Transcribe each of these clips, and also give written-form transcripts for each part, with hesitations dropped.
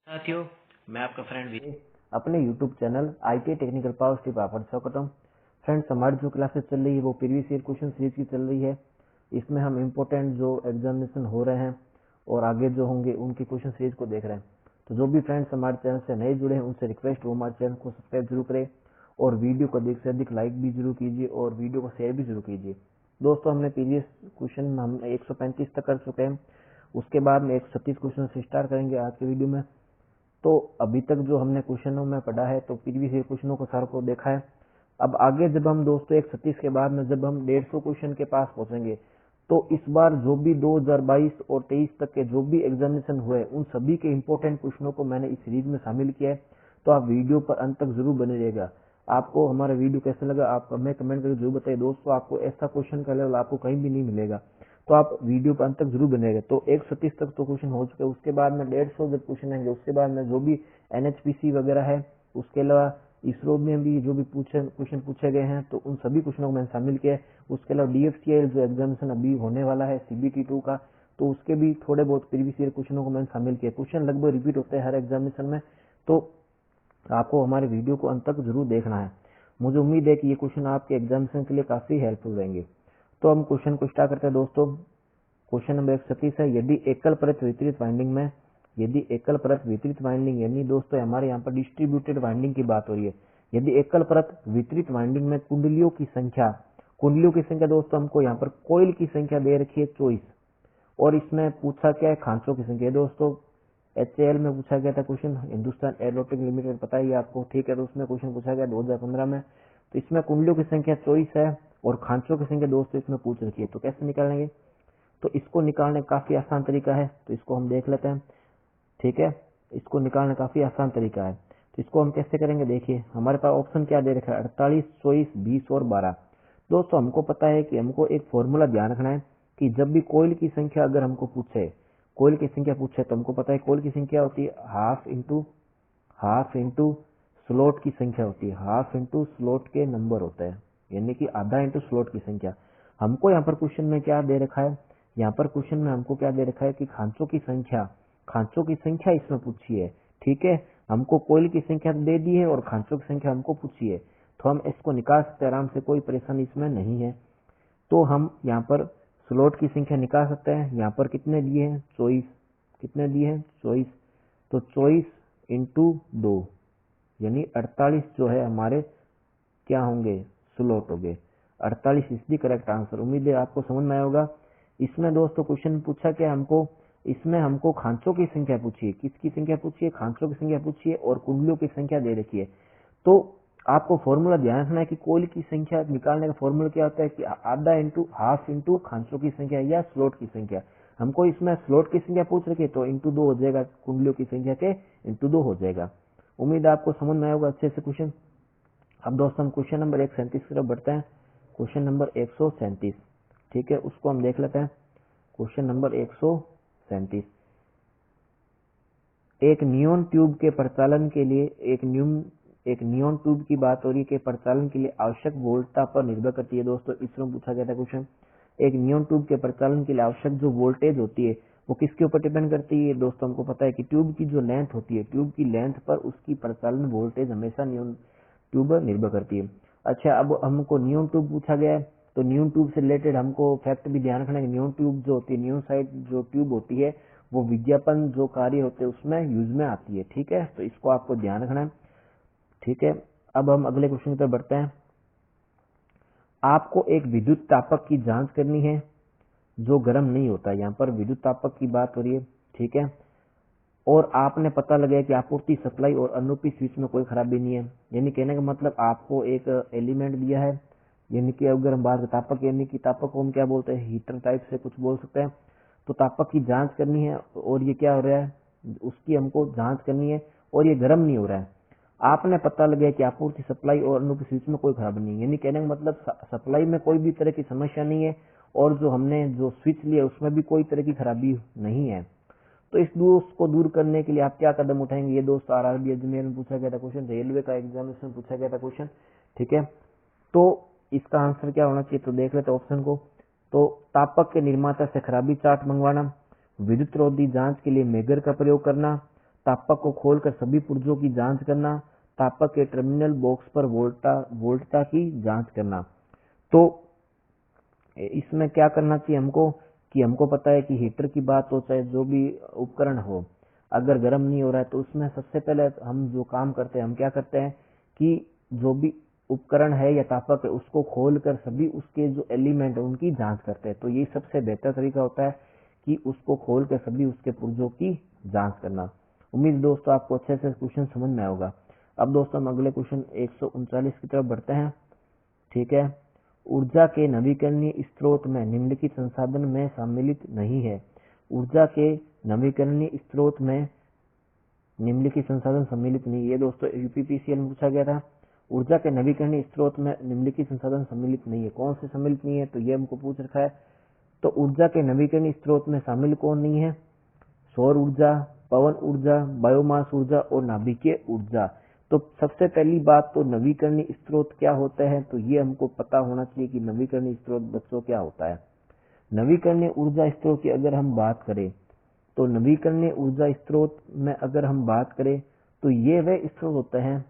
साथियों, मैं आपका फ्रेंड भी अपने YouTube channel IT technical power step आप स्वागत हूँ। फ्रेंड्स, हमारी जो क्लासेस चल रही है वो प्रीवियस ईयर क्वेश्चन सीरीज की चल रही है। इसमें हम इम्पोर्टेंट जो एग्जामिनेशन हो रहे हैं और आगे जो होंगे उनकी क्वेश्चन सीरीज को देख रहे हैं। तो जो भी फ्रेंड्स हमारे चैनल से नए जुड़े हैं उनसे रिक्वेस्ट वो हमारे चैनल को सब्सक्राइब जरूर करें और वीडियो को अधिक से अधिक लाइक भी जरूर कीजिए और वीडियो को शेयर भी जरूर कीजिए। दोस्तों, हमने प्रीवियस क्वेश्चन में हम 135 तक कर चुके हैं। उसके बाद में 136 क्वेश्चन से स्टार्ट करेंगे आज के वीडियो में। तो अभी तक जो हमने क्वेश्चनों में पढ़ा है तो प्रीवियस ईयर क्वेश्चनों को सार को देखा है। अब आगे जब हम दोस्तों 136 के बाद में जब हम 150 क्वेश्चन के पास पहुंचेंगे तो इस बार जो भी 2022 और 23 तक के जो भी एग्जामिनेशन हुए उन सभी के इम्पोर्टेंट क्वेश्चनों को मैंने इस सीरीज में शामिल किया है। तो आप वीडियो पर अंत तक जरूर बने रहिएगा। आपको हमारा वीडियो कैसा लगा आप हमें कमेंट करके जरूर बताइए। दोस्तों, आपको ऐसा क्वेश्चन का लेवल आपको कहीं भी नहीं मिलेगा, तो आप वीडियो पर अंत तक जरूर बनेगा। तो 136 तक तो क्वेश्चन हो चुके हैं। उसके बाद में 150 जब क्वेश्चन आएंगे उसके बाद में जो भी NHPC वगैरह है, उसके अलावा इसरो में भी जो भी क्वेश्चन पूछे गए हैं तो उन सभी क्वेश्चनों को मैंने शामिल किया है। उसके अलावा DFCL जो एग्जामिनेशन अभी होने वाला है CBT2 का, तो उसके भी थोड़े बहुत प्रीवियस ईयर क्वेश्चनों को मैंने शामिल किया। क्वेश्चन लगभग रिपीट होते हैं हर एग्जामिनेशन में, तो आपको हमारे वीडियो को अंत तक जरूर देखना है। मुझे उम्मीद है कि ये क्वेश्चन आपके एग्जामिनेशन के लिए काफी हेल्पफुल रहेंगे। तो हम क्वेश्चन को स्टार्ट करते हैं दोस्तों। क्वेश्चन नंबर 136 है, यदि एकल परत वितरित वाइंडिंग में, यदि एकल परत वितरित वाइंडिंग यानी दोस्तों हमारे यहाँ पर डिस्ट्रीब्यूटेड वाइंडिंग की बात हो रही है। यदि एकल परत वितरित वाइंडिंग में कुंडलियों की संख्या दोस्तों हमको यहाँ पर कोयल की संख्या दे रखी है 24 और इसमें पूछा क्या है खांचों की संख्या। दोस्तों HAL में पूछा गया था क्वेश्चन, हिंदुस्तान एयरोनॉटिक लिमिटेड पता ही आपको, ठीक है। तो उसमें क्वेश्चन पूछा गया 2015 में। तो इसमें कुंडलियों की संख्या 24 है और खांचों की संख्या दोस्तों इसमें पूछ रखी है। तो कैसे निकालेंगे? तो इसको निकालने का काफी आसान तरीका है, तो इसको हम देख लेते हैं, ठीक है। इसको निकालने का काफी आसान तरीका है, तो इसको हम कैसे करेंगे देखिए। हमारे पास ऑप्शन क्या दे रखा है, 48, 24, 20 और 12। दोस्तों हमको पता है कि हमको एक फॉर्मूला ध्यान रखना है कि जब भी कोयल की संख्या अगर हमको पूछे, कोयल की संख्या पूछे तो हमको पता है कोयल की संख्या होती है हाफ इंटू स्लॉट की संख्या होती है, हाफ इंटू स्लॉट के नंबर होता है, यानी कि आधा इंटू स्लॉट की संख्या। हमको यहाँ पर क्वेश्चन में क्या दे रखा है, यहाँ पर क्वेश्चन में हमको क्या दे रखा है कि खांचों की संख्या इसमें पूछी है, ठीक है। हमको कोयल की संख्या दे दी है और खांचों की संख्या हमको पूछी है, तो हम इसको निकाल सकते हैं आराम से, कोई परेशानी इसमें नहीं है। तो हम यहाँ पर स्लॉट की संख्या निकाल सकते हैं। यहाँ पर कितने दिए हैं 24, कितने दिए हैं 24, तो 24 इंटू 2 यानी 48 जो है हमारे क्या होंगे, स्लॉट हो गए। 48 इज दी करेक्ट आंसर। उम्मीद है आपको समझ में आया होगा। इसमें दोस्तों क्वेश्चन पूछा क्या हमको, इसमें हमको खांचों की संख्या पूछी है, किसकी संख्या पूछी है, खांचों की संख्या पूछी है और कुंडलियों की संख्या दे रखी है। तो आपको फॉर्मूला ध्यान रखना है कि कोयल की संख्या निकालने का फॉर्मूला क्या होता है कि आधा इंटू हाफ इंटू खांचों की संख्या या स्लॉट की संख्या। हमको इसमें स्लॉट की संख्या पूछ रखी है तो इंटू 2 हो जाएगा, कुंडलियों की संख्या के इंटू 2 हो जाएगा। उम्मीद है आपको समझ में आएगा अच्छे से क्वेश्चन। अब दोस्तों हम क्वेश्चन नंबर 137 की तरफ बढ़ते हैं। क्वेश्चन नंबर 137, ठीक है, उसको हम देख लेते हैं। क्वेश्चन नंबर 137, एक नियॉन ट्यूब के प्रचालन के लिए एक नियॉन ट्यूब की बात हो रही है कि प्रचालन के लिए आवश्यक वोल्टता पर निर्भर करती है। दोस्तों इसमें पूछा गया था क्वेश्चन, एक नियॉन ट्यूब के प्रचालन के लिए आवश्यक जो वोल्टेज होती है वो किसके ऊपर डिपेंड करती है। दोस्तों हमको पता है कि ट्यूब की जो लेंथ होती है, ट्यूब की लेंथ पर उसकी प्रचालन वोल्टेज हमेशा नियॉन ट्यूब निर्भर करती है। अच्छा, अब हमको नियॉन ट्यूब पूछा गया है तो नियॉन ट्यूब से रिलेटेड हमको फैक्ट भी ध्यान रखना है कि नियॉन ट्यूब जो होती है, नियॉन साइड जो ट्यूब होती है वो विज्ञापन जो कार्य होते हैं उसमें यूज में आती है, ठीक है। तो इसको आपको ध्यान रखना है, ठीक है। अब हम अगले क्वेश्चन की तरफ बढ़ते हैं। आपको एक विद्युत तापक की जांच करनी है जो गर्म नहीं होता है। यहाँ पर विद्युत तापक की बात हो रही है, ठीक है। और आपने पता लगाया कि आपूर्ति सप्लाई और अनुरूपी स्विच में कोई खराबी नहीं है। यानी कहने का मतलब आपको एक एलिमेंट दिया है, यानी कि अगर हम बात तापक, यानी कि तापक को हम क्या बोलते हैं, हीटर टाइप से कुछ बोल सकते हैं। तो तापक की जांच करनी है और ये क्या हो रहा है, उसकी हमको जांच करनी है और ये गर्म नहीं हो रहा है। आपने पता लगाया कि आपूर्ति सप्लाई और अनुरूपी स्विच में कोई खराबी नहीं है। यानी कहने का मतलब सप्लाई में कोई भी तरह की समस्या नहीं है और जो हमने जो स्विच लिया उसमें भी कोई तरह की खराबी नहीं है। तो इस दोष को दूर करने के लिए आप क्या कदम उठाएंगे। ये दोस्त RRB अजमेर में पूछा गया था क्वेश्चन, रेलवे का एग्जामिनेशन पूछा गया था क्वेश्चन, ठीक है। तो इसका आंसर क्या होना चाहिए, तो देख लेते ऑप्शन को। तो तापक के निर्माता से खराबी चार्ट मंगवाना, विद्युत रोधी जांच के लिए मेगर का प्रयोग करना, तापक को खोलकर सभी पुर्जों की जांच करना, तापक के टर्मिनल बॉक्स पर वोल्टता की जांच करना। तो इसमें क्या करना चाहिए हमको कि हमको पता है कि हीटर की बात हो चाहे जो भी उपकरण हो, अगर गर्म नहीं हो रहा है तो उसमें सबसे पहले हम जो काम करते हैं, हम क्या करते हैं कि जो भी उपकरण है या तापक है उसको खोलकर सभी उसके जो एलिमेंट है उनकी जांच करते हैं। तो ये सबसे बेहतर तरीका होता है कि उसको खोल कर सभी उसके पुर्जों की जांच करना। उम्मीद दोस्तों आपको अच्छे से क्वेश्चन समझ में आएगा। अब दोस्तों हम अगले क्वेश्चन 139 की तरफ बढ़ते हैं। ठीक है, ऊर्जा के नवीकरणीय स्रोत में निम्नलिखित संसाधन में सम्मिलित नहीं है। ऊर्जा के नवीकरणीय स्रोत में निम्नलिखित संसाधन सम्मिलित नहीं है। दोस्तों यूपीपीसीएल में पूछा गया था, ऊर्जा के नवीकरणीय स्रोत में निम्नलिखित संसाधन सम्मिलित नहीं है। कौन से सम्मिलित नहीं है, तो ये हमको पूछ रखा है। तो ऊर्जा के नवीकरणीय स्रोत में शामिल कौन नहीं है? सौर ऊर्जा, पवन ऊर्जा, बायोमास ऊर्जा और नाभिकीय ऊर्जा। तो सबसे पहली बात तो नवीकरणीय स्रोत क्या होते हैं, तो ये हमको पता होना चाहिए कि नवीकरणीय स्रोत बच्चों क्या होता है। नवीकरणीय ऊर्जा स्रोत की अगर हम बात करें तो नवीकरणीय ऊर्जा स्रोत में अगर हम बात करें तो ये वे स्रोत होते हैं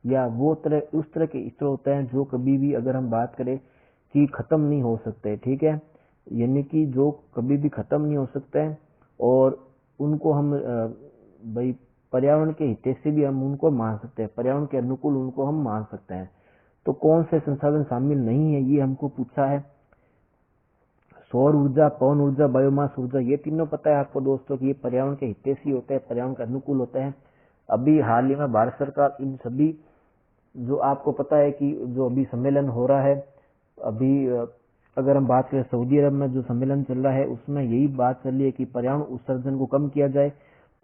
या वो उस तरह के स्रोत होते हैं जो कभी भी अगर हम बात करें कि खत्म नहीं हो सकते। ठीक है, यानी कि जो कभी भी खत्म नहीं हो सकते हैं और उनको हम भाई पर्यावरण के हित से भी हम उनको मान सकते हैं, पर्यावरण के अनुकूल उनको हम मान सकते हैं। तो कौन से संसाधन शामिल नहीं है ये हमको पूछा है। सौर ऊर्जा, पवन ऊर्जा, बायोमास ऊर्जा, ये तीनों पता है आपको दोस्तों कि ये पर्यावरण के हितैषी होते हैं, पर्यावरण के अनुकूल होते हैं। अभी हाल ही में भारत सरकार इन सभी जो आपको पता है कि जो अभी सम्मेलन हो रहा है, अभी अगर हम बात करें सऊदी अरब में जो सम्मेलन चल रहा है उसमें यही बात चल रही है कि पर्यावरण उत्सर्जन को कम किया जाए।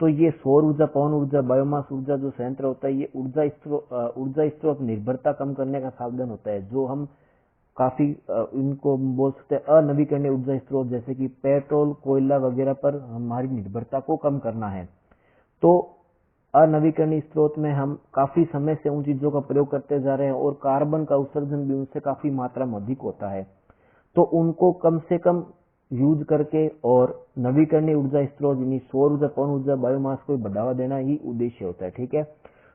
तो ये सौर ऊर्जा, पवन ऊर्जा, बायोमास ऊर्जा जो संयंत्र होता है ये ऊर्जा स्रोत निर्भरता कम करने का साधन होता है, जो हम काफी इनको बोल सकते हैं अनवीकरणीय ऊर्जा स्रोत जैसे कि पेट्रोल, कोयला वगैरह पर हमारी निर्भरता को कम करना है। तो अनवीकरणीय स्रोत में हम काफी समय से उन चीजों का प्रयोग करते जा रहे हैं और कार्बन का उत्सर्जन भी उनसे काफी मात्रा में अधिक होता है। तो उनको कम से कम यूज करके और नवीकरणीय ऊर्जा स्रोत यानी सौर ऊर्जा, पवन ऊर्जा, बायोमास को बढ़ावा देना ही उद्देश्य होता है। ठीक है,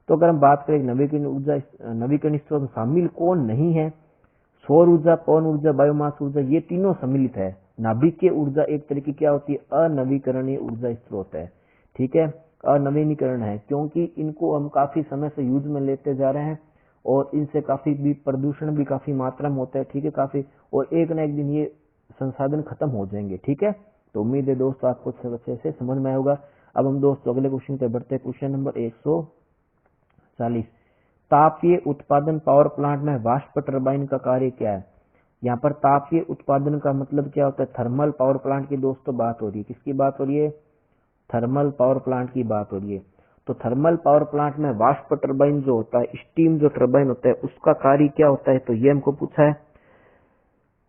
तो अगर हम बात करें नवीकरणीय स्रोत शामिल कौन नहीं है, सौर ऊर्जा, पवन ऊर्जा, बायोमास ऊर्जा ये तीनों सम्मिलित है। नाभिकीय ऊर्जा एक तरह की क्या होती है, अनवीकरणीय ऊर्जा स्रोत है। ठीक है, अनवीनीकरण है क्योंकि इनको हम काफी समय से यूज में लेते जा रहे हैं और इनसे काफी भी प्रदूषण भी काफी मात्रा में होता है। ठीक है, काफी, और एक न एक दिन ये संसाधन खत्म हो जाएंगे। ठीक है, तो उम्मीद है दोस्तों आपको अच्छे से समझ में आएगा। अब हम दोस्तों अगले क्वेश्चन पे बढ़ते हैं। क्वेश्चन नंबर 140, तापीय उत्पादन पावर प्लांट में वाष्प टरबाइन का कार्य क्या है। यहाँ पर तापीय उत्पादन का मतलब क्या होता है, थर्मल पावर प्लांट की दोस्तों बात हो रही है। किसकी बात हो रही है, थर्मल पावर प्लांट की बात हो रही है। तो थर्मल पावर प्लांट में वाष्प टरबाइन जो होता है, स्टीम जो टरबाइन होता है उसका कार्य क्या होता है, तो ये हमको पूछा है।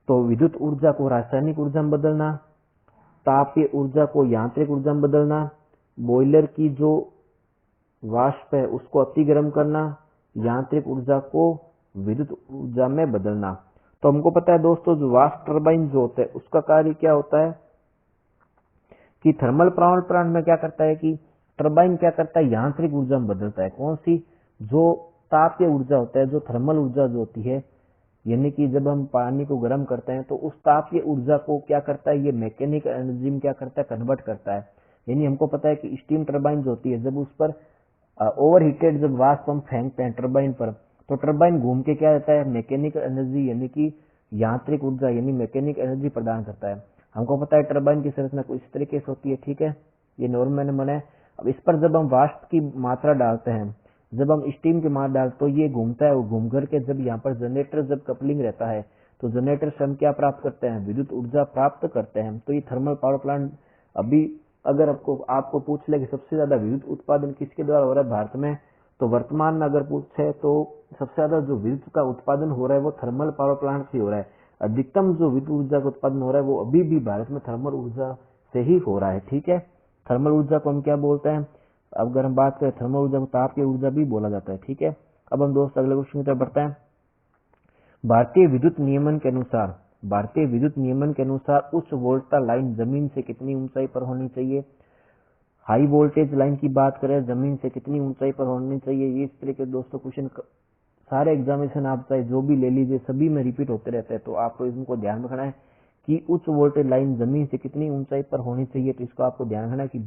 तो विद्युत ऊर्जा को रासायनिक ऊर्जा में बदलना, तापीय ऊर्जा को यांत्रिक ऊर्जा में बदलना, बॉयलर की जो वाष्प है उसको अति गर्म करना, यांत्रिक ऊर्जा को विद्युत ऊर्जा में बदलना। तो हमको पता है दोस्तों जो वाष्प टरबाइन जो होता है उसका कार्य क्या होता है कि थर्मल पावर प्लांट में क्या करता है कि टरबाइन क्या करता है, यांत्रिक ऊर्जा में बदलता है। कौन सी, जो तापीय ऊर्जा होता है, जो थर्मल ऊर्जा जो होती है, यानी कि जब हम पानी को गर्म करते हैं तो उस तापीय ऊर्जा को क्या करता है, ये मैकेनिकल एनर्जी में क्या करता है, कन्वर्ट करता है। यानी हमको पता है कि स्टीम टरबाइन जो होती है जब उस पर ओवर हीटेड जब वाष्प हम फेंकते हैं टरबाइन पर, तो टरबाइन घूम के क्या देता है, मैकेनिकल एनर्जी यानी कि यांत्रिक ऊर्जा यानी मैकेनिकल एनर्जी प्रदान करता है। हमको पता है टरबाइन की संरचना कुछ इस तरीके से होती है। ठीक है, ये नॉर्मल मैंने है। अब इस पर जब हम वाष्प की मात्रा डालते हैं, जब हम स्टीम की मात्रा डालते तो ये घूमता है, वो घूम करके जब यहाँ पर जनरेटर जब कपलिंग रहता है तो जनरेटर से हम क्या प्राप्त करते हैं, विद्युत ऊर्जा प्राप्त करते हैं। तो ये थर्मल पावर प्लांट अभी अगर आपको पूछ ले कि सबसे ज्यादा विद्युत उत्पादन किसके द्वारा हो रहा है भारत में, तो वर्तमान में अगर पूछे तो सबसे ज्यादा जो विद्युत का उत्पादन हो रहा है वो थर्मल पावर प्लांट से हो रहा है। अधिकतम जो विद्युत ऊर्जा का उत्पादन हो रहा है वो अभी भी भारत में थर्मल ऊर्जा से ही हो रहा है। ठीक है, थर्मल ऊर्जा को हम क्या बोलते हैं, अगर हम बात करें थर्मल ऊर्जा को तापीय ऊर्जा भी बोला जाता है। ठीक है, अब हम दोस्त अगले क्वेश्चन की तरफ बढ़ते हैं। भारतीय विद्युत नियमन के अनुसार उच्च वोल्टता लाइन जमीन से कितनी ऊंचाई पर होनी चाहिए। हाई वोल्टेज लाइन की बात करें, जमीन से कितनी ऊंचाई पर होनी चाहिए, ये इस तरह के दोस्तों क्वेश्चन सारे एग्जामिनेशन आप चाहे जो भी ले लीजिए, सभी में रिपीट होते रहते हैं। तो आपको इनको ध्यान रखना है कि उच्च वोल्टेज लाइन जमीन से कितनी ऊंचाई पर होनी चाहिए, तो इसको आपको ध्यान रखना है कि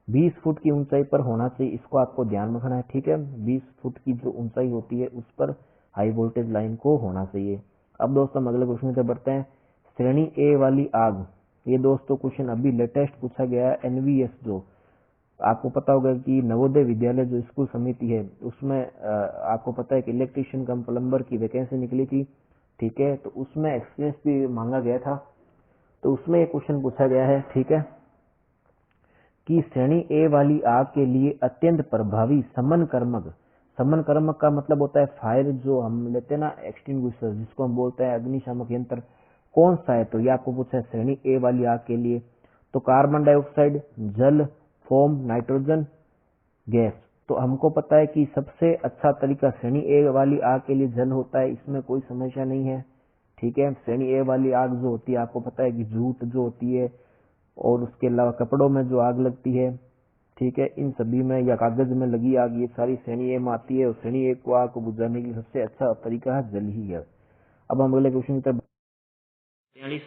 20 फुट की ऊंचाई पर होना चाहिए, इसको आपको ध्यान रखना है। ठीक है, 20 फुट की जो ऊंचाई होती है उस पर हाई वोल्टेज लाइन को होना चाहिए। अब दोस्तों हम अगले क्वेश्चन में बढ़ते हैं। श्रेणी ए वाली आग, ये दोस्तों क्वेश्चन अभी लेटेस्ट पूछा गया है। एनवीएस जो आपको पता होगा कि नवोदय विद्यालय जो स्कूल समिति है उसमें आपको पता है कि इलेक्ट्रीशियन कम प्लम्बर की वैकेंसी निकली थी। ठीक है, तो उसमें एक्सपीरियंस भी मांगा गया था, तो उसमें ये क्वेश्चन पूछा गया है। ठीक है, कि श्रेणी ए वाली आग के लिए अत्यंत प्रभावी समन कर्मक का मतलब होता है फायर जो हम लेते हैं ना, एक्सटिंग्विशर जिसको हम बोलते हैं अग्निशामक यंत्र, कौन सा है, तो ये आपको पूछा है श्रेणी ए वाली आग के लिए। तो कार्बन डाइऑक्साइड, जल, फोम, नाइट्रोजन गैस। तो हमको पता है कि सबसे अच्छा तरीका श्रेणी ए वाली आग के लिए जल होता है, इसमें कोई समस्या नहीं है। ठीक है, श्रेणी ए वाली आग जो होती है आपको पता है कि जूट जो होती है और उसके अलावा कपड़ों में जो आग लगती है, ठीक है, इन सभी में या कागज में लगी आग, ये सारी श्रेणी ए में आती है। और श्रेणी ए को आग को बुझाने के लिए सबसे अच्छा तरीका है जल ही है। अब हम अगले क्वेश्चन की तरफ 43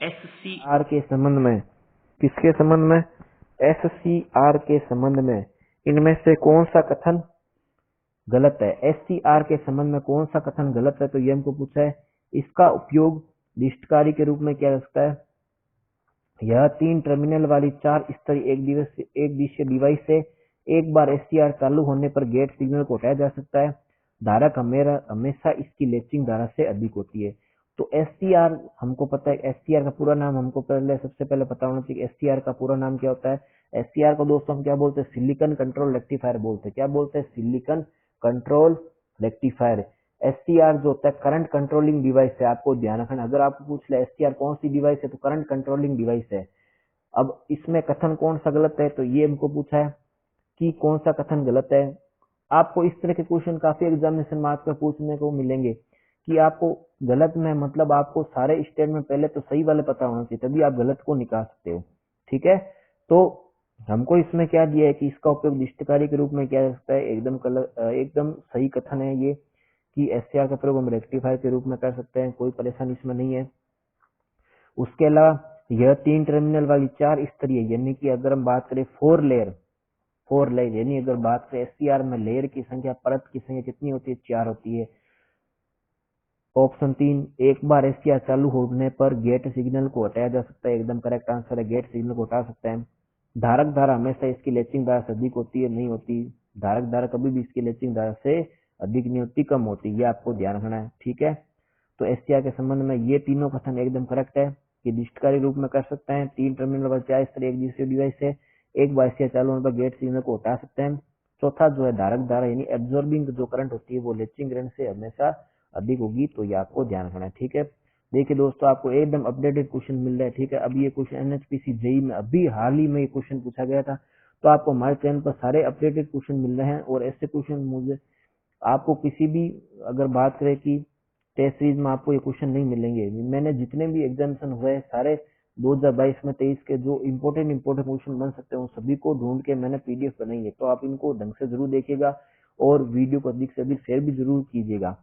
SC आर के संबंध में, किसके संबंध में, SCR के संबंध में इनमें से कौन सा कथन गलत है। SCR के संबंध में कौन सा कथन गलत है, तो ये हमको पूछा है। इसका उपयोग लिस्टकारी के रूप में किया जा सकता है। यह 3 टर्मिनल वाली 4 स्तरीय एक दिशीय डिवाइस से एक बार SCR चालू होने पर गेट सिग्नल को हटाया जा सकता है। धारक हमेशा इसकी लैचिंग धारा से अधिक होती है। तो SCR हमको पता है, SCR का पूरा नाम हमको सबसे पहले पता होना चाहिए। SCR का पूरा नाम क्या होता है। SCR को दोस्तों हम क्या बोलते हैं, सिलिकॉन कंट्रोल रेक्टिफायर बोलते हैं। क्या बोलते हैं, सिलिकॉन कंट्रोल रेक्टिफायर। SCR जो होता है करंट कंट्रोलिंग डिवाइस है, आपको ध्यान रखना। अगर आपको पूछ ले SCR कौन सी डिवाइस है, तो करंट कंट्रोलिंग डिवाइस है। अब इसमें कथन कौन सा गलत है, तो ये हमको पूछा है कि कौन सा कथन गलत है। आपको इस तरह के क्वेश्चन काफी एग्जामिनेशन में आपको पूछने को मिलेंगे कि आपको गलत में मतलब आपको सारे स्टेटमेंट पहले तो सही वाले पता होना चाहिए, तभी आप गलत को निकाल सकते हो। ठीक है, तो हमको इसमें क्या दिया है कि इसका उपयोग निष्ठकारी के रूप में किया जा सकता है। एकदम सही कथन है ये कि SCR का प्रयोग हम रेक्टिफायर के रूप में कर सकते हैं, कोई परेशानी इसमें नहीं है। उसके अलावा यह 3 टर्मिनल वाली 4 स्तरीय यानी कि अगर हम बात करें 4 लेयर यानी अगर बात करें SCR में लेयर की संख्या, परत की संख्या कितनी होती है, 4 होती है। ऑप्शन 3, एक बार SCR चालू होने पर गेट सिग्नल को हटाया जा सकता है, एकदम करेक्ट आंसर है, गेट सिग्नल को हटा सकते हैं। धारक धारा हमेशा इसकी लैचिंग धारा से अधिक होती है, नहीं होती। धारक धारा कभी भी इसकी लैचिंग धारा से अधिक नहीं होती, कम होती, ये आपको ध्यान रखना है। ठीक है, तो SCR के संबंध में ये तीनों कथन एकदम करेक्ट है कि निष्ठकारी रूप में कर सकते हैं। 3 टर्मिनल वाला 4 स्तरीय एक दिशीय डिवाइस है, एक बार SCR चालू होने पर गेट सिग्नल को हटा सकते हैं। चौथा जो है धारक धारा यानी एब्जॉर्बिंग जो करंट होती है वो लैचिंग करंट से हमेशा अधिक होगी, तो ये आपको ध्यान रखना है। ठीक है, देखिए दोस्तों आपको एकदम अपडेटेड क्वेश्चन मिल रहा है। ठीक है, अभी ये क्वेश्चन NHPC JEE में अभी हाल ही में ये क्वेश्चन पूछा गया था, तो आपको हमारे चैनल पर सारे अपडेटेड क्वेश्चन मिल रहे हैं। और ऐसे क्वेश्चन मुझे आपको किसी भी अगर बात करें कि टेस्ट सीरीज में आपको ये क्वेश्चन नहीं मिलेंगे। मैंने जितने भी एग्जामिनेशन हुए सारे 2022 में 23 के जो इम्पोर्टेंट क्वेश्चन बन सकते हैं उन सभी को ढूंढ के मैंने PDF बनाई है, तो आप इनको ढंग से जरूर देखिएगा और वीडियो को अधिक से अधिक शेयर भी जरूर कीजिएगा।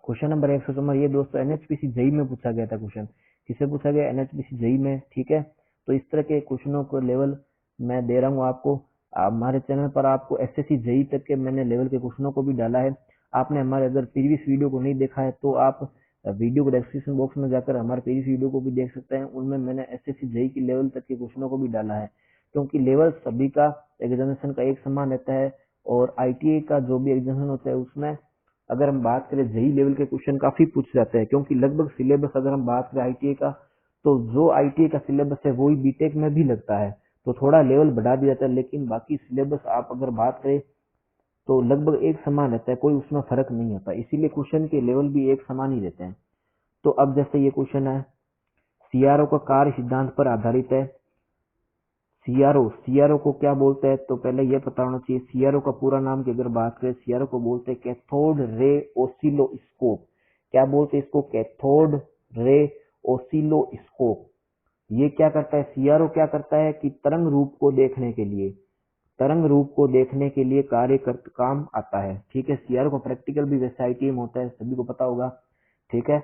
क्वेश्चन नंबर 114 ये दोस्तों NHPC JEE में पूछा गया था क्वेश्चन। किसे पूछा गया, NHPC JEE में। ठीक है, तो इस तरह के क्वेश्चनों को लेवल मैं दे रहा हूँ आपको। हमारे चैनल पर आपको SSC JEE तक के मैंने लेवल के क्वेश्चनों को भी डाला है। आपने हमारे अगर प्रीवियस वीडियो को नहीं देखा है तो आप वीडियो को डिस्क्रिप्शन बॉक्स में जाकर हमारे प्रीवियस वीडियो को भी देख सकते हैं। उनमें मैंने SSC JEE की लेवल तक के क्वेश्चनों को भी डाला है, क्योंकि लेवल सभी का एग्जामिनेशन का एक समान रहता है। और ITA का जो भी एग्जामिनेशन होता है उसमें अगर हम बात करें JEE लेवल के क्वेश्चन काफी पूछ जाते हैं, क्योंकि लगभग सिलेबस अगर हम बात करें ITA का, तो जो ITA का सिलेबस है वही BTech में भी लगता है, तो थोड़ा लेवल बढ़ा दिया जाता है। लेकिन बाकी सिलेबस आप अगर बात करें तो लगभग एक समान रहता है, कोई उसमें फर्क नहीं होता, इसीलिए क्वेश्चन के लेवल भी एक समान ही रहते हैं। तो अब जैसे ये क्वेश्चन है, CRO का कार्य सिद्धांत पर आधारित है। CRO को क्या बोलते हैं, तो पहले ये पता होना चाहिए। CRO का पूरा नाम की अगर बात करें, CRO को बोलते हैं कैथोड रे ओसिलोस्कोप। क्या बोलते हैं इसको, कैथोड रे ओसिलोस्कोप। ये क्या करता है, सीआरओ क्या करता है कि तरंग रूप को देखने के लिए, तरंग रूप को देखने के लिए काम आता है। ठीक है, सीआरओ का प्रैक्टिकल भी वैसे आईटीआई में होता है, सभी को पता होगा। ठीक है,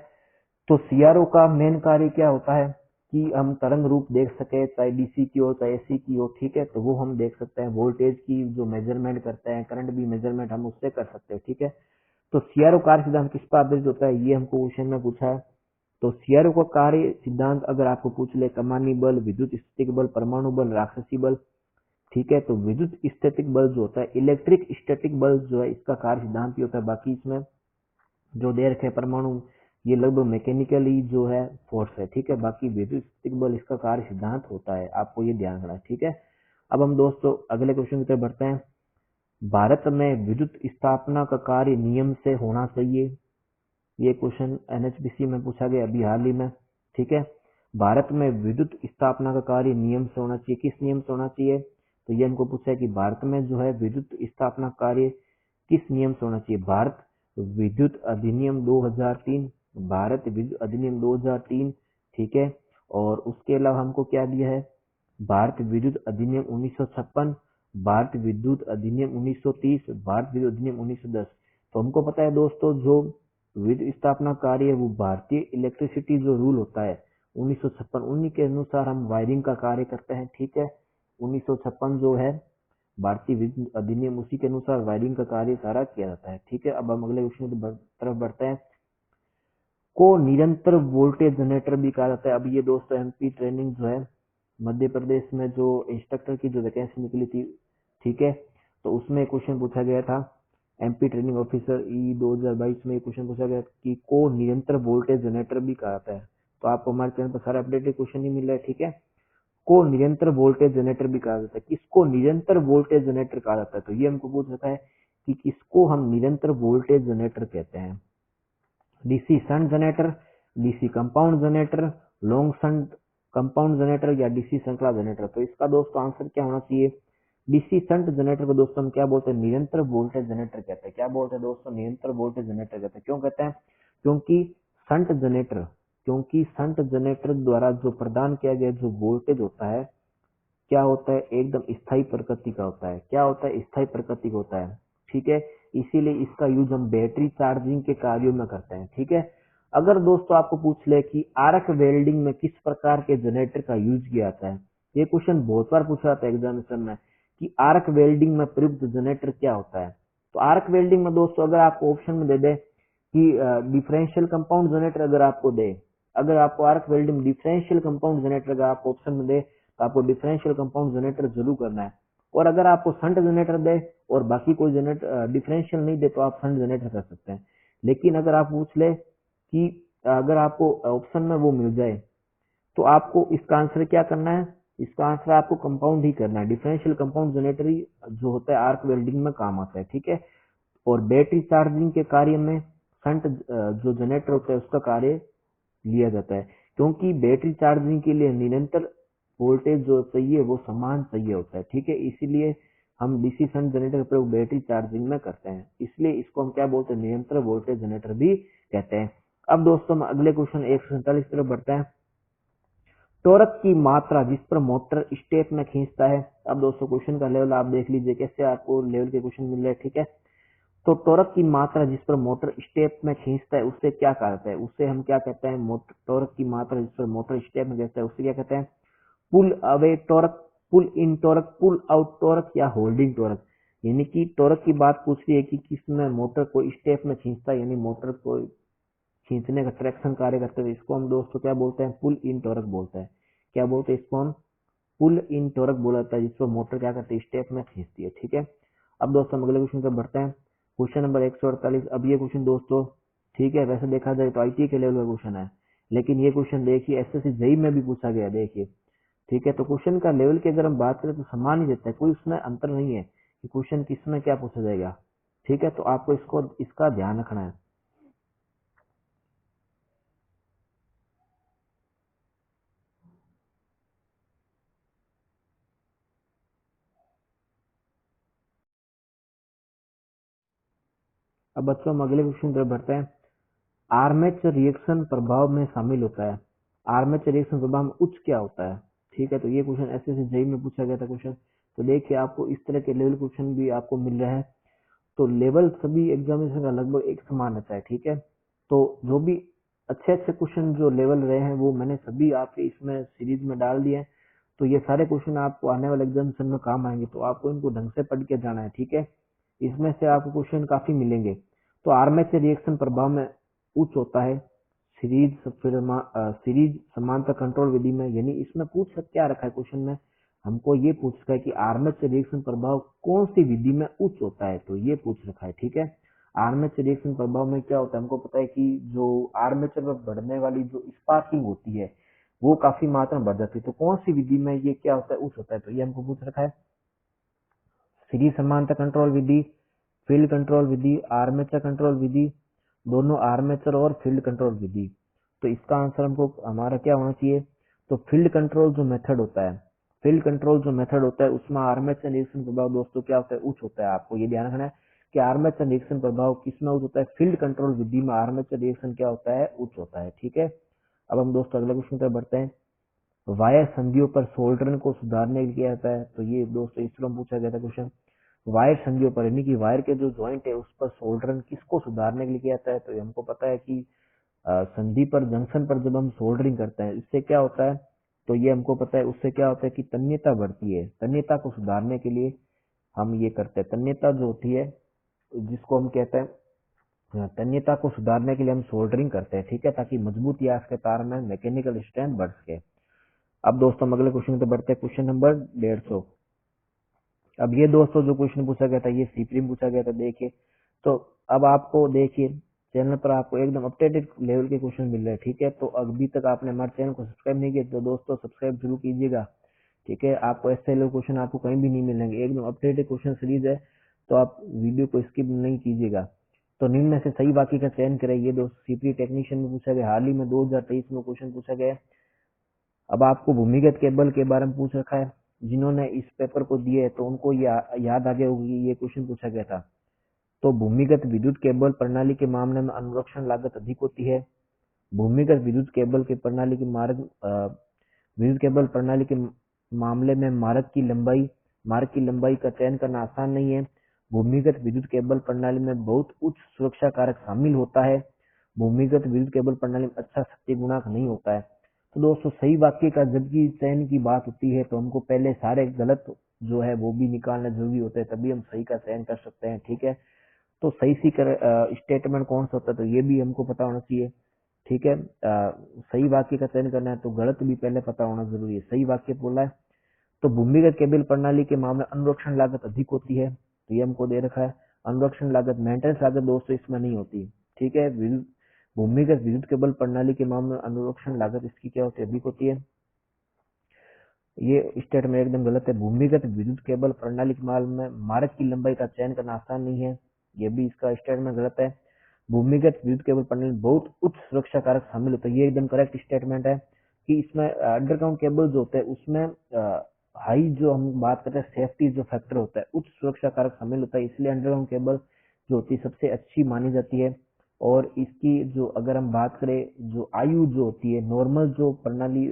तो सीआरओ का मेन कार्य क्या होता है कि हम तरंग रूप देख सके, चाहे डीसी की हो चाहे एसी की हो। ठीक है, तो वो हम देख सकते हैं। वोल्टेज की जो मेजरमेंट करते हैं, करंट भी मेजरमेंट हम उससे कर सकते हैं। ठीक है, तो सीआरओ कार्य सिद्धांत किस पर आधारित होता है, ये हमको क्वेश्चन में पूछा है। तो सीआरओ का कार्य सिद्धांत अगर आपको पूछ ले, कमानी बल, विद्युत स्थितिक बल, परमाणु बल, राक्षसी बल। ठीक है, तो विद्युत स्टैटिक बल जो होता है, इलेक्ट्रिक स्टैटिक बल जो है, इसका कार्य सिद्धांत ही होता है। बाकी इसमें जो दे रखे हैं परमाणु, ये लगभग मैकेनिकली जो है फोर्स है। ठीक है, बाकी विद्युत स्टैटिक बल इसका कार्य सिद्धांत होता है, आपको ये ध्यान रखना है। ठीक है, अब हम दोस्तों अगले क्वेश्चन की तरफ बढ़ते हैं। भारत में विद्युत स्थापना का कार्य नियम से होना चाहिए। ये क्वेश्चन एनएचपीसी में पूछा गया अभी हाल ही में। ठीक है, भारत में विद्युत स्थापना का कार्य नियम से होना चाहिए। किस नियम से होना चाहिए, तो ये हमको पूछा है कि भारत में जो है विद्युत स्थापना कार्य किस नियम से होना चाहिए। भारत विद्युत अधिनियम 2003, भारत विद्युत अधिनियम 2003। ठीक है, और उसके अलावा हमको क्या दिया है, भारत विद्युत अधिनियम 1956, भारत विद्युत अधिनियम 1930, भारत विद्युत अधिनियम 1910। तो हमको पता है दोस्तों, जो विद्युत स्थापना कार्य है वो भारतीय इलेक्ट्रिसिटी जो रूल होता है 1956, उन्हीं के अनुसार हम वायरिंग का कार्य करते हैं। ठीक है, 1956 जो है भारतीय विद्युत अधिनियम, उसी के अनुसार वायरिंग का कार्य सारा किया जाता है। ठीक है, अब हम अगले क्वेश्चन की तरफ बढ़ते हैं। को निरंतर वोल्टेज जनरेटर भी कहा जाता है। अब ये दोस्तों एमपी ट्रेनिंग जो है मध्य प्रदेश में जो इंस्ट्रक्टर की जो वैकेंसी निकली थी, ठीक है, तो उसमें क्वेश्चन पूछा गया था, एमपी ट्रेनिंग ऑफिसर ई 2022 में क्वेश्चन पूछा गया कि को निरंतर वोल्टेज जनरेटर भी कहा जाता है। तो आपको हमारे चैनल पर सारे अपडेटेड क्वेश्चन ही मिल रहा है। ठीक है, को निरंतर वोल्टेज जनरेटर भी कहा जाता है। किसको निरंतर वोल्टेज जनरेटर कहा जाता है, तो ये हमको पूछ सकता है कि किसको हम निरंतर वोल्टेज जनरेटर कहते हैं। DC shunt generator, DC compound generator, long shunt compound generator या डीसी श्रृंखला जनरेटर। तो इसका दोस्तों आंसर क्या होना चाहिए, डीसी शंट जनरेटर को दोस्तों हम क्या बोलते हैं, निरंतर वोल्टेज जनरेटर कहते हैं। क्या बोलते हैं दोस्तों, निरंतर वोल्टेज जनरेटर कहते हैं। क्यों कहते हैं, क्योंकि शंट जनरेटर, क्योंकि शंट जनरेटर द्वारा जो प्रदान किया गया जो वोल्टेज होता है, क्या होता है, एकदम स्थायी प्रकृति का होता है। क्या होता है, स्थायी प्रकृति का होता है। ठीक है, इसीलिए इसका यूज हम बैटरी चार्जिंग के कार्यों में करते हैं। ठीक है, अगर दोस्तों आपको पूछ ले कि आर्क वेल्डिंग में किस प्रकार के जनरेटर का यूज किया जाता है, ये क्वेश्चन बहुत बार पूछा जाता है एग्जामिनेशन में कि आर्क वेल्डिंग में प्रयुक्त जनरेटर क्या होता है। तो आर्क वेल्डिंग में दोस्तों अगर आपको ऑप्शन में दे दे कि डिफरेंशियल कंपाउंड जनरेटर, अगर आपको दे, अगर आपको arc welding differential compound generator अगर आपको ऑप्शन में दे, तो आपको डिफरेंशियल कंपाउंड जनरेटर जरूर करना है। और अगर आपको शंट जनरेटर दे और बाकी कोई जनरेटर डिफरेंशियल नहीं दे, तो आप शंट जनरेटर कर सकते हैं। लेकिन अगर आप पूछ ले कि अगर आपको ऑप्शन में वो मिल जाए, तो आपको इसका आंसर क्या करना है, इसका आंसर आपको कंपाउंड ही करना है। डिफरेंशियल कंपाउंड जनरेटर ही जो होता है आर्क वेल्डिंग में काम आता है। ठीक है, और बैटरी चार्जिंग के कार्य में शंट जो जनरेटर होता है उसका कार्य लिया जाता है, क्योंकि बैटरी चार्जिंग के लिए निरंतर वोल्टेज जो चाहिए वो समान चाहिए होता है। ठीक है, इसीलिए हम डीसी शंट जनरेटर का प्रयोग बैटरी चार्जिंग में करते हैं, इसलिए इसको हम क्या बोलते हैं, निरंतर वोल्टेज जनरेटर भी कहते हैं। अब दोस्तों हम अगले क्वेश्चन 147 तरफ बढ़ते हैं। टॉर्क की मात्रा जिस पर मोटर स्टेप में खींचता है। अब दोस्तों क्वेश्चन का लेवल आप देख लीजिए कैसे आपको लेवल के क्वेश्चन मिल रहे हैं। ठीक है, तो टॉर्क की मात्रा जिस पर मोटर स्टेप में खींचता है उससे क्या कहा जाता है, उससे हम क्या कहते हैं, मोटर टॉर्क की मात्रा जिस पर मोटर स्टेप में खींचता है उससे क्या कहते हैं, पुल अवे टॉर्क, पुल इन टॉर्क, पुल आउट टॉर्क या होल्डिंग टॉर्क। यानी कि टॉर्क की बात पूछ रही है कि किसमें मोटर को स्टेप में खींचता है, यानी मोटर को खींचने का ट्रैक्शन कार्य करते हैं, इसको हम दोस्तों क्या बोलते हैं, पुल इन टॉर्क बोलते हैं। क्या बोलते हैं इसको हम, पुल इन टॉर्क बोला जाता है, जिसको मोटर क्या करती है, स्टेप में खींचती है। ठीक है, अब दोस्तों हम अगले क्वेश्चन पर बढ़ते हैं। Question number 148। अब ये क्वेश्चन दोस्तों, ठीक है, वैसे देखा जाए तो आईटी के लेवल का क्वेश्चन है, लेकिन ये क्वेश्चन देखिए एसएससी जेईई में भी पूछा गया, देखिए। ठीक है, तो क्वेश्चन का लेवल की अगर हम बात करें तो समान ही रहता है, कोई उसमें अंतर नहीं है कि क्वेश्चन किसमें क्या पूछा जाएगा। ठीक है, तो आपको इसका ध्यान रखना है। अब बच्चों हम अगले क्वेश्चन तरफ बढ़ते हैं। आर्मेचर रिएक्शन प्रभाव में शामिल होता है। आर्मेचर रिएक्शन प्रभाव में उच्च क्या होता है, ठीक है। तो ये क्वेश्चन ऐसे ऐसे जेई में पूछा गया था क्वेश्चन। तो देखिए आपको इस तरह के लेवल क्वेश्चन भी आपको मिल रहा है। तो लेवल सभी एग्जामिनेशन का लगभग एक समान रहता है, ठीक है। तो जो भी अच्छे अच्छे क्वेश्चन जो लेवल रहे हैं वो मैंने सभी आपके इसमें सीरीज में डाल दिए हैं। तो ये सारे क्वेश्चन आपको आने वाले एग्जामिनेशन में काम आएंगे, तो आपको इनको ढंग से पढ़ के जाना है, ठीक है। इसमें से आपको क्वेश्चन काफी मिलेंगे। तो आर्मेचर रिएक्शन प्रभाव में उच्च होता है सीरीज समांतर कंट्रोल विधि में, यानी इसमें पूछ क्या रखा है क्वेश्चन में, हमको ये पूछ रखा है कि आर्मेचर रिएक्शन प्रभाव कौन सी विधि में उच्च होता है, तो ये पूछ रखा है, ठीक है। आर्मेचर रिएक्शन प्रभाव में क्या होता है, हमको पता है कि जो आर्मेचर में बढ़ने वाली जो स्पार्किंग होती है वो काफी मात्रा में बढ़ जाती है। तो कौन सी विधि में ये क्या होता है, उच्च होता है, तो ये हमको पूछ रखा है। सीरीज समांतर कंट्रोल विधि, फील्ड कंट्रोल विधि, आर्मेचर कंट्रोल विधि, दोनों आर्मेचर और फील्ड कंट्रोल विधि। तो इसका आंसर हमको हमारा क्या होना चाहिए, तो फील्ड कंट्रोल जो मेथड होता है, फील्ड कंट्रोल जो मेथड होता है उसमें आर्मेचर रिएक्शन प्रभाव दोस्तों क्या होता है, उच्च होता है। आपको ये ध्यान रखना है कि आर्मेचर रिएक्शन प्रभाव किसमें उच्च होता है, फील्ड कंट्रोल विधि में आर्मेचर रिएक्शन क्या होता है, उच्च होता है, ठीक है। अब हम दोस्तों अगले क्वेश्चन पर बढ़ते हैं। वायर संधियों पर सोल्डरिंग को सुधारने के लिए किया जाता है। तो ये दोस्तों इसरो में पूछा गया था क्वेश्चन। वायर संधियों पर यानी कि वायर के जो ज्वाइंट है उस पर सोल्डरिंग किसको सुधारने के लिए किया जाता है, तो ये हमको पता है कि संधि पर जंक्शन पर जब हम सोल्डरिंग करते हैं इससे क्या होता है, तो ये हमको पता है उससे क्या होता है कि तन्यता बढ़ती है। तन्यता को सुधारने के लिए हम ये करते हैं, तन्यता जो होती है जिसको हम कहते हैं, तन्यता को सुधारने के लिए हम सोल्डरिंग करते हैं, ठीक है, ताकि मजबूत यास के तार में मैकेनिकल स्ट्रेंथ बढ़ सके। अब दोस्तों हम अगले क्वेश्चन पे बढ़ते हैं, क्वेश्चन नंबर 150। अब ये दोस्तों जो क्वेश्चन पूछा गया था ये सीपी में पूछा गया था, देखिए। तो अब आपको देखिए चैनल पर आपको एकदम अपडेटेड लेवल के क्वेश्चन मिल रहे हैं, ठीक है। तो अभी तक आपने हमारे चैनल को सब्सक्राइब नहीं किया तो दोस्तों सब्सक्राइब जरूर कीजिएगा, ठीक है। आपको ऐसे लेवल क्वेश्चन आपको कहीं भी नहीं मिलेंगे, एकदम अपडेटेड क्वेश्चन सीरीज है, तो आप वीडियो को स्किप नहीं कीजिएगा। तो निम्न में से सही वाक्य का चयन करें। ये दोस्तों सीपी टेक्नीशियन में पूछा गया, हाल ही में 2023 में क्वेश्चन पूछा गया। अब आपको भूमिगत केबल के बारे में पूछ रखा है, जिन्होंने इस पेपर को दिए तो उनको याद आ गया होगी, ये क्वेश्चन पूछा गया था। तो भूमिगत विद्युत केबल प्रणाली के मामले में अनुरक्षण लागत अधिक होती है। भूमिगत विद्युत केबल के प्रणाली की विद्युत केबल प्रणाली के मामले में मार्ग की लंबाई का चयन करना आसान नहीं है। भूमिगत विद्युत केबल प्रणाली में बहुत उच्च सुरक्षा कारक शामिल होता है। भूमिगत विद्युत केबल प्रणाली में अच्छा शक्ति गुणांक नहीं होता है। तो दोस्तों सही वाक्य का जबकि चयन की बात होती है तो हमको पहले सारे गलत जो है वो भी निकालना जरूरी होता है, तभी हम सही का चयन कर सकते हैं, ठीक है। तो सही सी स्टेटमेंट कौन सा होता है, तो ये भी हमको पता होना चाहिए, ठीक है। सही वाक्य का चयन करना है तो गलत भी पहले पता होना जरूरी है। सही वाक्य बोला है तो भूमिगत केबल प्रणाली के मामले अनुरक्षण लागत अधिक होती है, तो ये हमको दे रखा है। अनुरक्षण लागत मेंटेनेंस लागत दोस्तों इसमें नहीं होती, ठीक है। भूमिगत विद्युत केबल प्रणाली के मामले में अनुरक्षण लागत इसकी क्या होती है, अधिक होती है। ये स्टेटमेंट एकदम गलत है। भूमिगत विद्युत केबल प्रणाली के मामले में मार्ग की लंबाई का चयन करना आसान नहीं है, ये भी इसका स्टेटमेंट गलत है। भूमिगत विद्युत केबल प्रणाली में बहुत उच्च सुरक्षा कारक शामिल होता है, ये एकदम करेक्ट स्टेटमेंट है कि इसमें अंडरग्राउंड केबल जो होते हैं उसमें हाई जो हम बात करते हैं सेफ्टी जो फैक्टर होता है उच्च सुरक्षा कारक शामिल होता है, इसलिए अंडरग्राउंड केबल जो होती है सबसे अच्छी मानी जाती है। और इसकी जो अगर हम बात करें जो आयु जो होती है नॉर्मल जो प्रणाली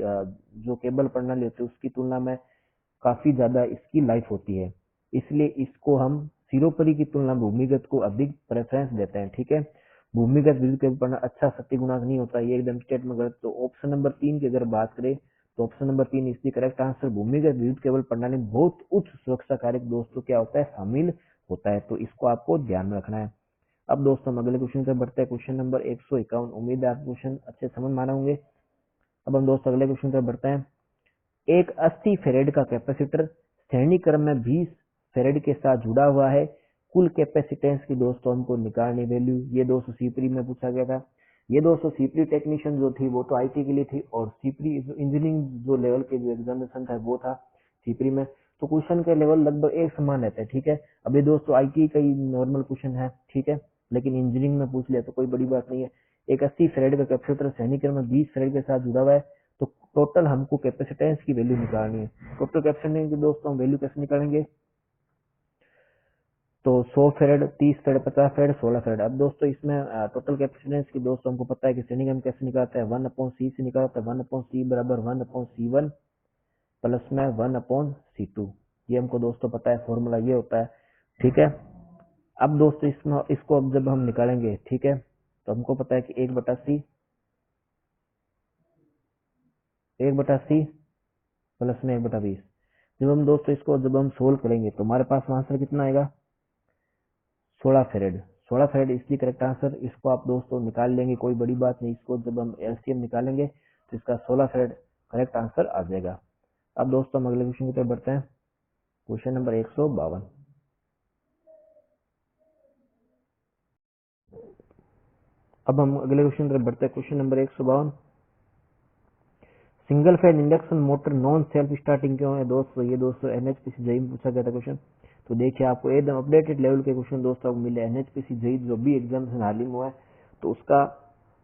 जो केबल प्रणाली होती है उसकी तुलना में काफी ज्यादा इसकी लाइफ होती है, इसलिए इसको हम सिरोपरी की तुलना में भूमिगत को अधिक प्रेफरेंस देते हैं, ठीक है। भूमिगत विद्युत केबल प्रणाली अच्छा शक्ति गुणांक नहीं होता, ये एकदम स्टेटमेंट गलत। तो ऑप्शन नंबर 3 की अगर बात करें तो ऑप्शन नंबर 3 इसकी करेक्ट आंसर। भूमिगत विद्युत केबल प्रणाली में बहुत उच्च सुरक्षा कारक दोस्तों क्या होता है, शामिल होता है, तो इसको आपको ध्यान में रखना है। अब दोस्तों हम अगले क्वेश्चन पे बढ़ते हैं, क्वेश्चन नंबर 151। उम्मीद है आप क्वेश्चन अच्छे समझ माने होंगे। अब हम दोस्तों अगले क्वेश्चन पे बढ़ते हैं। एक 80 फेरेड का कैपेसिटर श्रेणी क्रम में 20 फेरेड के साथ जुड़ा हुआ है, कुल कैपेसिटेंस की दोस्तों हमको निकालनी वैल्यू। ये दोस्तों सीपरी में पूछा गया था। ये दोस्तों सीपरी टेक्नीशियन जो थी वो तो आईटी के लिए थी, और सीपरी इंजीनियरिंग जो लेवल के जो एग्जामिनेशन था वो था सीपरी में। तो क्वेश्चन के लेवल लगभग एक समान रहते हैं, ठीक है। अब ये दोस्तों आईटी का ही नॉर्मल क्वेश्चन है, ठीक है, लेकिन इंजीनियरिंग में पूछ लिया तो कोई बड़ी बात नहीं है। एक 80 फेरेड का कैपेसिटर श्रेणी क्रम में 20 फेरेड के साथ जुड़ा हुआ है, तो टोटल हमको कैपेसिटेंस की वैल्यू निकालनी है। टोटल कैपेसिटेंस की दोस्तों हम वैल्यू कैसे निकालेंगे, तो 100 फेरेड, 30 फेरेड, 50 फेरेड, 16 फेरेड। अब दोस्तों इसमें टोटल कैपेसिटेंस की दोस्तों हमको पता है कि श्रेणी क्रम कैसे निकालते हैं, 1/c से निकालते हैं। 1/c बराबर 1/c1 प्लस में 1/c2। ये हमको दोस्तों पता है, फॉर्मूला ये होता है, ठीक है। अब दोस्तों इसको अब जब हम निकालेंगे, ठीक है, तो हमको पता है कि 1/c प्लस में 1/20। जब हम दोस्तों इसको जब हम सोल्व करेंगे तो हमारे पास आंसर कितना आएगा, 16 फेरेड। 16 फेरेड इसलिए करेक्ट आंसर। इसको आप दोस्तों निकाल लेंगे, कोई बड़ी बात नहीं। इसको जब हम एलसीएम निकालेंगे तो इसका 16 फेरेड करेक्ट आंसर आ जाएगा। अब दोस्तों हम अगले क्वेश्चन की तरफ बढ़ते हैं, क्वेश्चन नंबर 152। अब हम अगले क्वेश्चन की तरफ बढ़ते हैं, question number 152। Single phase induction motor non self starting क्यों है दोस्तों? ये दोस्तों एनएचपीसी जेई में पूछा गया था क्वेश्चन। तो देखिए आपको एकदम अपडेटेड लेवल के क्वेश्चन दोस्तों आपको मिले, एनएचपीसी जेई जो भी एग्जामिनेशन हाल ही में हुआ है तो उसका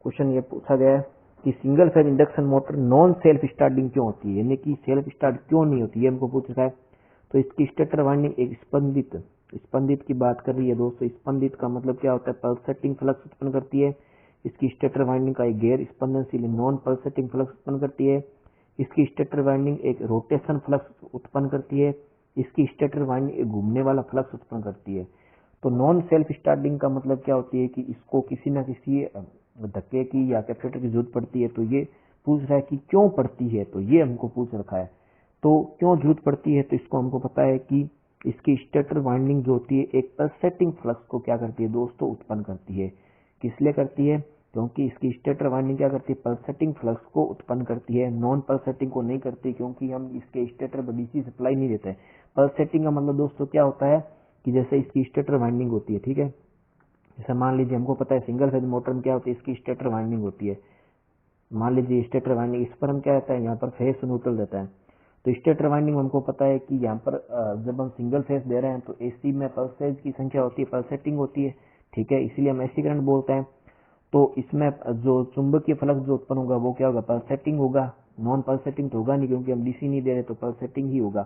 क्वेश्चन ये पूछा गया है कि single phase induction motor non self starting क्यों होती है, यानी कि सेल्फ स्टार्ट क्यों नहीं होती, ये हमको पूछ रहा है। तो इसकी स्टेटर वाइंडिंग एक स्पंदित की बात कर रही है दोस्तों। स्पंदित का मतलब क्या होता है, पल्सेटिंग फ्लक्स उत्पन्न करती है। इसकी स्टेटर वाइंडिंग का एक गैर स्पंदनशील नॉन पल्सेटिंग फ्लक्स उत्पन्न करती है। इसकी स्टेटर वाइंडिंग एक रोटेशन फ्लक्स उत्पन्न करती है। इसकी स्टेटर वाइंडिंग एक घूमने वाला फ्लक्स उत्पन्न करती है। तो नॉन सेल्फ स्टार्टिंग का मतलब क्या होती है कि इसको किसी न किसी धक्के की या कैपेसिटर की जरूरत पड़ती है। तो ये पूछ रहा है कि क्यों पड़ती है, तो ये हमको पूछ रखा है। तो क्यों जरूरत पड़ती है, तो इसको हमको पता है कि इसकी स्टेटर वाइंडिंग जो होती है एक पल्सेटिंग फ्लक्स को क्या करती है दोस्तों, उत्पन्न करती है। किस लिए करती है, क्योंकि इसकी स्टेटर वाइंडिंग क्या करती है, पल्सेटिंग फ्लक्स को उत्पन्न करती है, नॉन पल्सेटिंग को नहीं करती, क्योंकि हम इसके स्टेटर पर डीसी सप्लाई नहीं देते। पल्सेटिंग का मतलब दोस्तों क्या होता है कि जैसे इसकी स्टेटर वाइंडिंग होती है, ठीक है, जैसे मान लीजिए हमको पता है सिंगल फेज मोटर में क्या होती है, इसकी स्टेटर वाइंडिंग होती है। मान लीजिए स्टेटर वाइंडिंग, इस पर हम क्या रहता है, यहाँ पर फेज न्यूट्रल देता है। तो स्टेटर वाइंडिंग हमको पता है कि यहाँ पर जब हम सिंगल फेज दे रहे हैं तो एसी में पल्सेज की संख्या होती है, पल्सेटिंग होती है, ठीक है, इसीलिए हम एसी करंट बोलते हैं। तो इसमें जो चुंबकीय फ्लक्स जो उत्पन्न होगा वो क्या होगा, पल्सेटिंग होगा। नॉन पल्सेटिंग तो होगा नहीं, क्योंकि हम डीसी नहीं दे रहे, तो पल्सेटिंग ही होगा।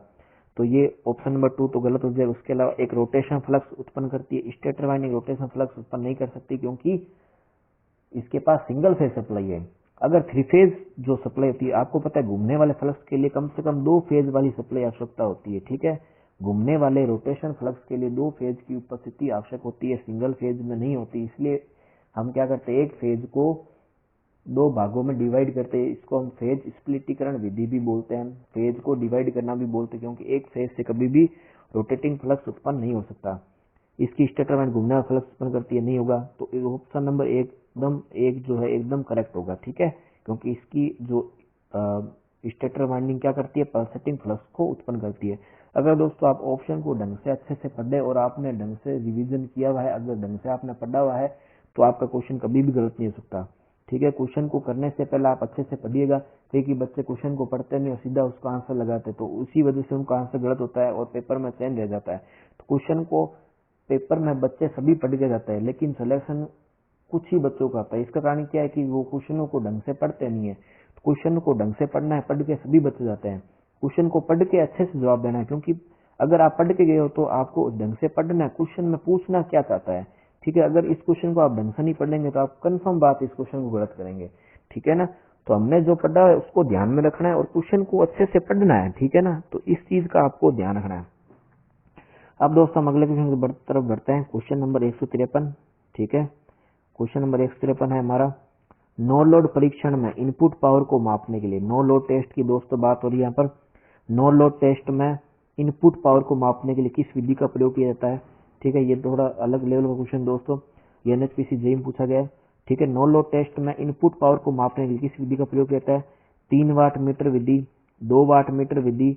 तो ये ऑप्शन नंबर 2 तो गलत हो जाएगा। उसके अलावा एक रोटेशन फ्लक्स उत्पन्न करती है। स्टेटर वाइंडिंग रोटेशन फ्लक्स उत्पन्न नहीं कर सकती, क्योंकि इसके पास सिंगल फेज सप्लाई है। अगर 3 फेज जो सप्लाई होती है, आपको पता है घूमने वाले फ्लक्स के लिए कम से कम 2 फेज वाली सप्लाई आवश्यकता होती है, ठीक है। घूमने वाले रोटेशन फ्लक्स के लिए 2 फेज की उपस्थिति आवश्यक होती है, सिंगल फेज में नहीं होती। इसलिए हम क्या करते हैं, एक फेज को 2 भागों में डिवाइड करते हैं। इसको हम फेज स्प्लिटीकरण विधि भी बोलते हैं, फेज को डिवाइड करना भी बोलते हैं, क्योंकि एक फेज से कभी भी रोटेटिंग फ्लक्स उत्पन्न नहीं हो सकता। इसकी स्टेटर वाइंडिंग घूमने वाला फ्लक्स उत्पन्न करती है, नहीं होगा। तो ऑप्शन नंबर एक जो है एकदम करेक्ट होगा, ठीक है, क्योंकि इसकी जो स्टेटर वाइंडिंग क्या करती है, पल्सेटिंग फ्लक्स को उत्पन्न करती है। अगर दोस्तों आप ऑप्शन को ढंग से अच्छे से पढ़े और आपने ढंग से रिवीजन किया हुआ है, अगर ढंग से आपने पढ़ा हुआ है, तो आपका क्वेश्चन कभी भी गलत नहीं हो सकता, ठीक है। क्वेश्चन को करने से पहले आप अच्छे से पढ़िएगा, क्योंकि बच्चे क्वेश्चन को पढ़ते नहीं और सीधा उसका आंसर लगाते, तो उसी वजह से उनका आंसर गलत होता है और पेपर में चेंज रह जाता है। तो क्वेश्चन को पेपर में बच्चे सभी पढ़ के जाते हैं, लेकिन सिलेक्शन कुछ ही बच्चों का आता है। इसका कारण क्या है कि वो क्वेश्चनों को ढंग से पढ़ते नहीं है। तो क्वेश्चन को ढंग से पढ़ना है, पढ़ के सभी बच्चे जाते हैं। क्वेश्चन को पढ़ के अच्छे से जवाब देना है, क्योंकि अगर आप पढ़ के गए हो तो आपको ढंग से पढ़ना है, क्वेश्चन में पूछना क्या चाहता है, ठीक है। अगर इस क्वेश्चन को आप ढंग से नहीं पढ़ेंगे तो आप कंफर्म बात इस क्वेश्चन को गलत करेंगे, ठीक है ना। तो हमने जो पढ़ा है उसको ध्यान में रखना है और क्वेश्चन को अच्छे से पढ़ना है, ठीक है ना। तो इस चीज का आपको ध्यान रखना है। अब दोस्तों हम अगले क्वेश्चन की तरफ बढ़ते हैं, क्वेश्चन नंबर 153, ठीक है। क्वेश्चन नंबर 153 है हमारा, नो लोड परीक्षण में इनपुट पावर को मापने के लिए, नो लोड टेस्ट की दोस्तों बात हो रही है यहाँ पर। नो लोड टेस्ट में इनपुट पावर को मापने के लिए किस विधि का प्रयोग किया जाता है, ठीक है। ये थोड़ा अलग लेवल का क्वेश्चन दोस्तों, ये एनएचपीसी जेई में पूछा गया है, ठीक है। नो लोड टेस्ट में इनपुट पावर को मापने के लिए किस विधि का प्रयोग किया जाता है, 3 वाट मीटर विधि, 2 वाट मीटर विधि,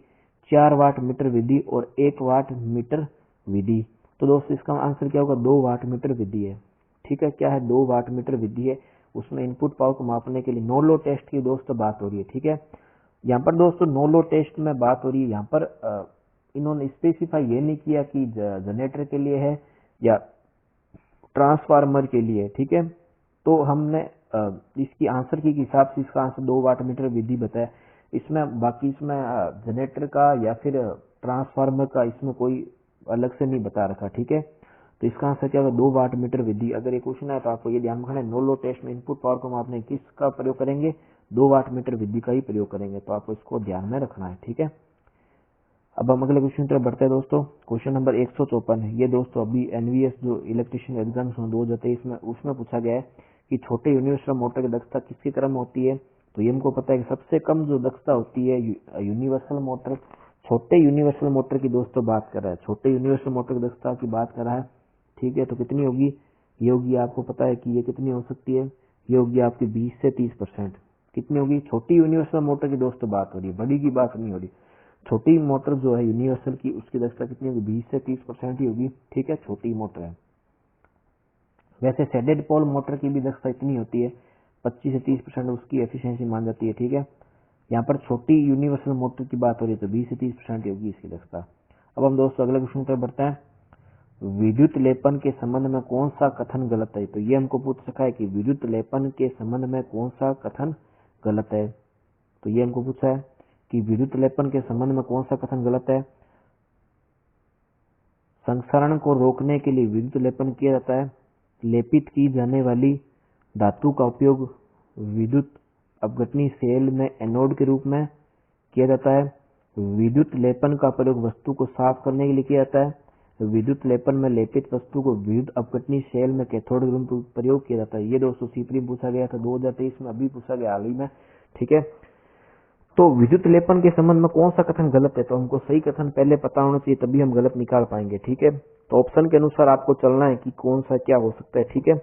4 वाट मीटर विधि और 1 वाट मीटर विधि। तो दोस्तों इसका आंसर क्या होगा, 2 वाट मीटर विधि है, ठीक है। क्या है, 2 वाट मीटर विधि है, उसमें इनपुट पावर को मापने के लिए नो लोड टेस्ट की दोस्तों बात हो रही है, ठीक है। यहाँ पर दोस्तों नो लोड टेस्ट में बात हो रही है, यहाँ पर इन्होंने स्पेसिफाई ये नहीं किया कि जनरेटर के लिए है या ट्रांसफार्मर के लिए, ठीक है। तो हमने इसकी आंसर की हिसाब से इसका आंसर 2 वाट मीटर विधि बताया। इसमें बाकी इसमें जनरेटर का या फिर ट्रांसफार्मर का इसमें कोई अलग से नहीं बता रखा, ठीक है। तो इसका आंसर क्या होगा, 2 वाट मीटर विधि। अगर ये क्वेश्चन है तो आपको ये ध्यान रखना है, नो लोड टेस्ट में इनपुट पावर को मापने किसका प्रयोग करेंगे, 2 वाट मीटर विधि का ही प्रयोग करेंगे। तो आपको इसको ध्यान में रखना है, ठीक है। अब हम अगले क्वेश्चन की तरफ बढ़ते हैं दोस्तों। क्वेश्चन नंबर 154 है ये दोस्तों, अभी एनवीएस जो इलेक्ट्रिशियन एग्जाम 2023 में उसमें पूछा गया है कि छोटे यूनिवर्सल मोटर की दक्षता किसके क्रम में होती है। तो ये हमको पता है कि सबसे कम जो दक्षता होती है यूनिवर्सल मोटर, छोटे यूनिवर्सल मोटर की दोस्तों बात कर रहा है, छोटे यूनिवर्सल मोटर की दक्षता की बात कर रहा है, ठीक है। तो कितनी होगी, ये होगी, आपको पता है कि ये कितनी हो सकती है, ये होगी आपकी 20 से 30%। कितनी होगी, छोटी यूनिवर्सल मोटर की दोस्तों बात हो रही है, बड़ी की बात नहीं हो रही। छोटी मोटर जो है यूनिवर्सल की, उसकी दक्षता कितनी होगी, 20 से 30% ही होगी, ठीक है, छोटी मोटर है। वैसे शेडेड पोल मोटर की भी दक्षता इतनी होती है, 25 से 30% उसकी एफिशिएंसी मान जाती है, ठीक है। यहाँ पर छोटी यूनिवर्सल मोटर की बात हो रही है तो 20 से 30% होगी इसकी दक्षता। अब हम दोस्तों अगले क्वेश्चन पर बढ़ते हैं। विद्युत लेपन के संबंध में कौन सा कथन गलत है। तो ये हमको पूछ रखा है कि विद्युत लेपन के संबंध में कौन सा कथन गलत है। तो ये हमको पूछा है कि विद्युत लेपन के संबंध में कौन सा कथन गलत है। संक्षारण को रोकने के लिए विद्युत लेपन किया जाता है। लेपित की जाने वाली धातु का उपयोग विद्युत अपघटनी सेल में एनोड के रूप में किया जाता है। विद्युत लेपन का प्रयोग वस्तु को साफ करने के लिए किया जाता है। विद्युत लेपन में लेपित वस्तु को विद्युत अपघटनी सेल में कैथोड के रूप में प्रयोग किया जाता है। ये दोस्तों सीपरी पूछा गया था 2023 में, अभी पूछा गया हाल ही में, ठीक है। तो विद्युत लेपन के संबंध में कौन सा कथन गलत है, तो हमको सही कथन पहले पता होना चाहिए, तभी हम गलत निकाल पाएंगे, ठीक है। तो ऑप्शन के अनुसार आपको चलना है कि कौन सा क्या हो सकता है, ठीक है।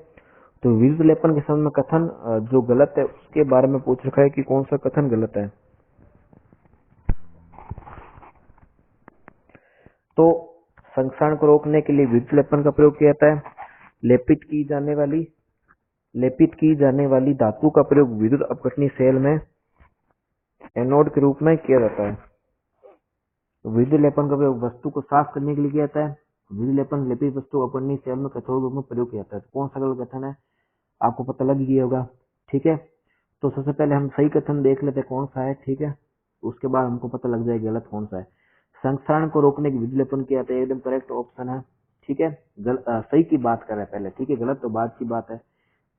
तो विद्युत लेपन के संबंध में कथन जो गलत है उसके बारे में पूछ रखा है कि कौन सा कथन गलत है। तो संक्षारण को रोकने के लिए विद्युत लेपन का प्रयोग किया जाता है। लेपित की जाने वाली धातु का प्रयोग विद्युत अपघटनी सेल में एनोड के रूप में किया जाता है। विद्युत लेपन का प्रयोग वस्तु को साफ करने के लिए किया जाता है। विद्युत लेपन लेपित वस्तु अपघटनी सेल में कैथोड रूप में प्रयोग किया जाता है। तो कौन सा गलत कथन है आपको पता लग गया होगा, ठीक है। तो सबसे पहले हम सही कथन देख लेते हैं कौन सा है, ठीक है। उसके बाद हमको पता लग जाएगा गलत कौन सा है। संक्षारण को रोकने की विद्युत लेपन किया जाता है, एकदम करेक्ट ऑप्शन है, ठीक है। सही की बात कर रहे हैं पहले, ठीक है, गलत तो बाद की बात है।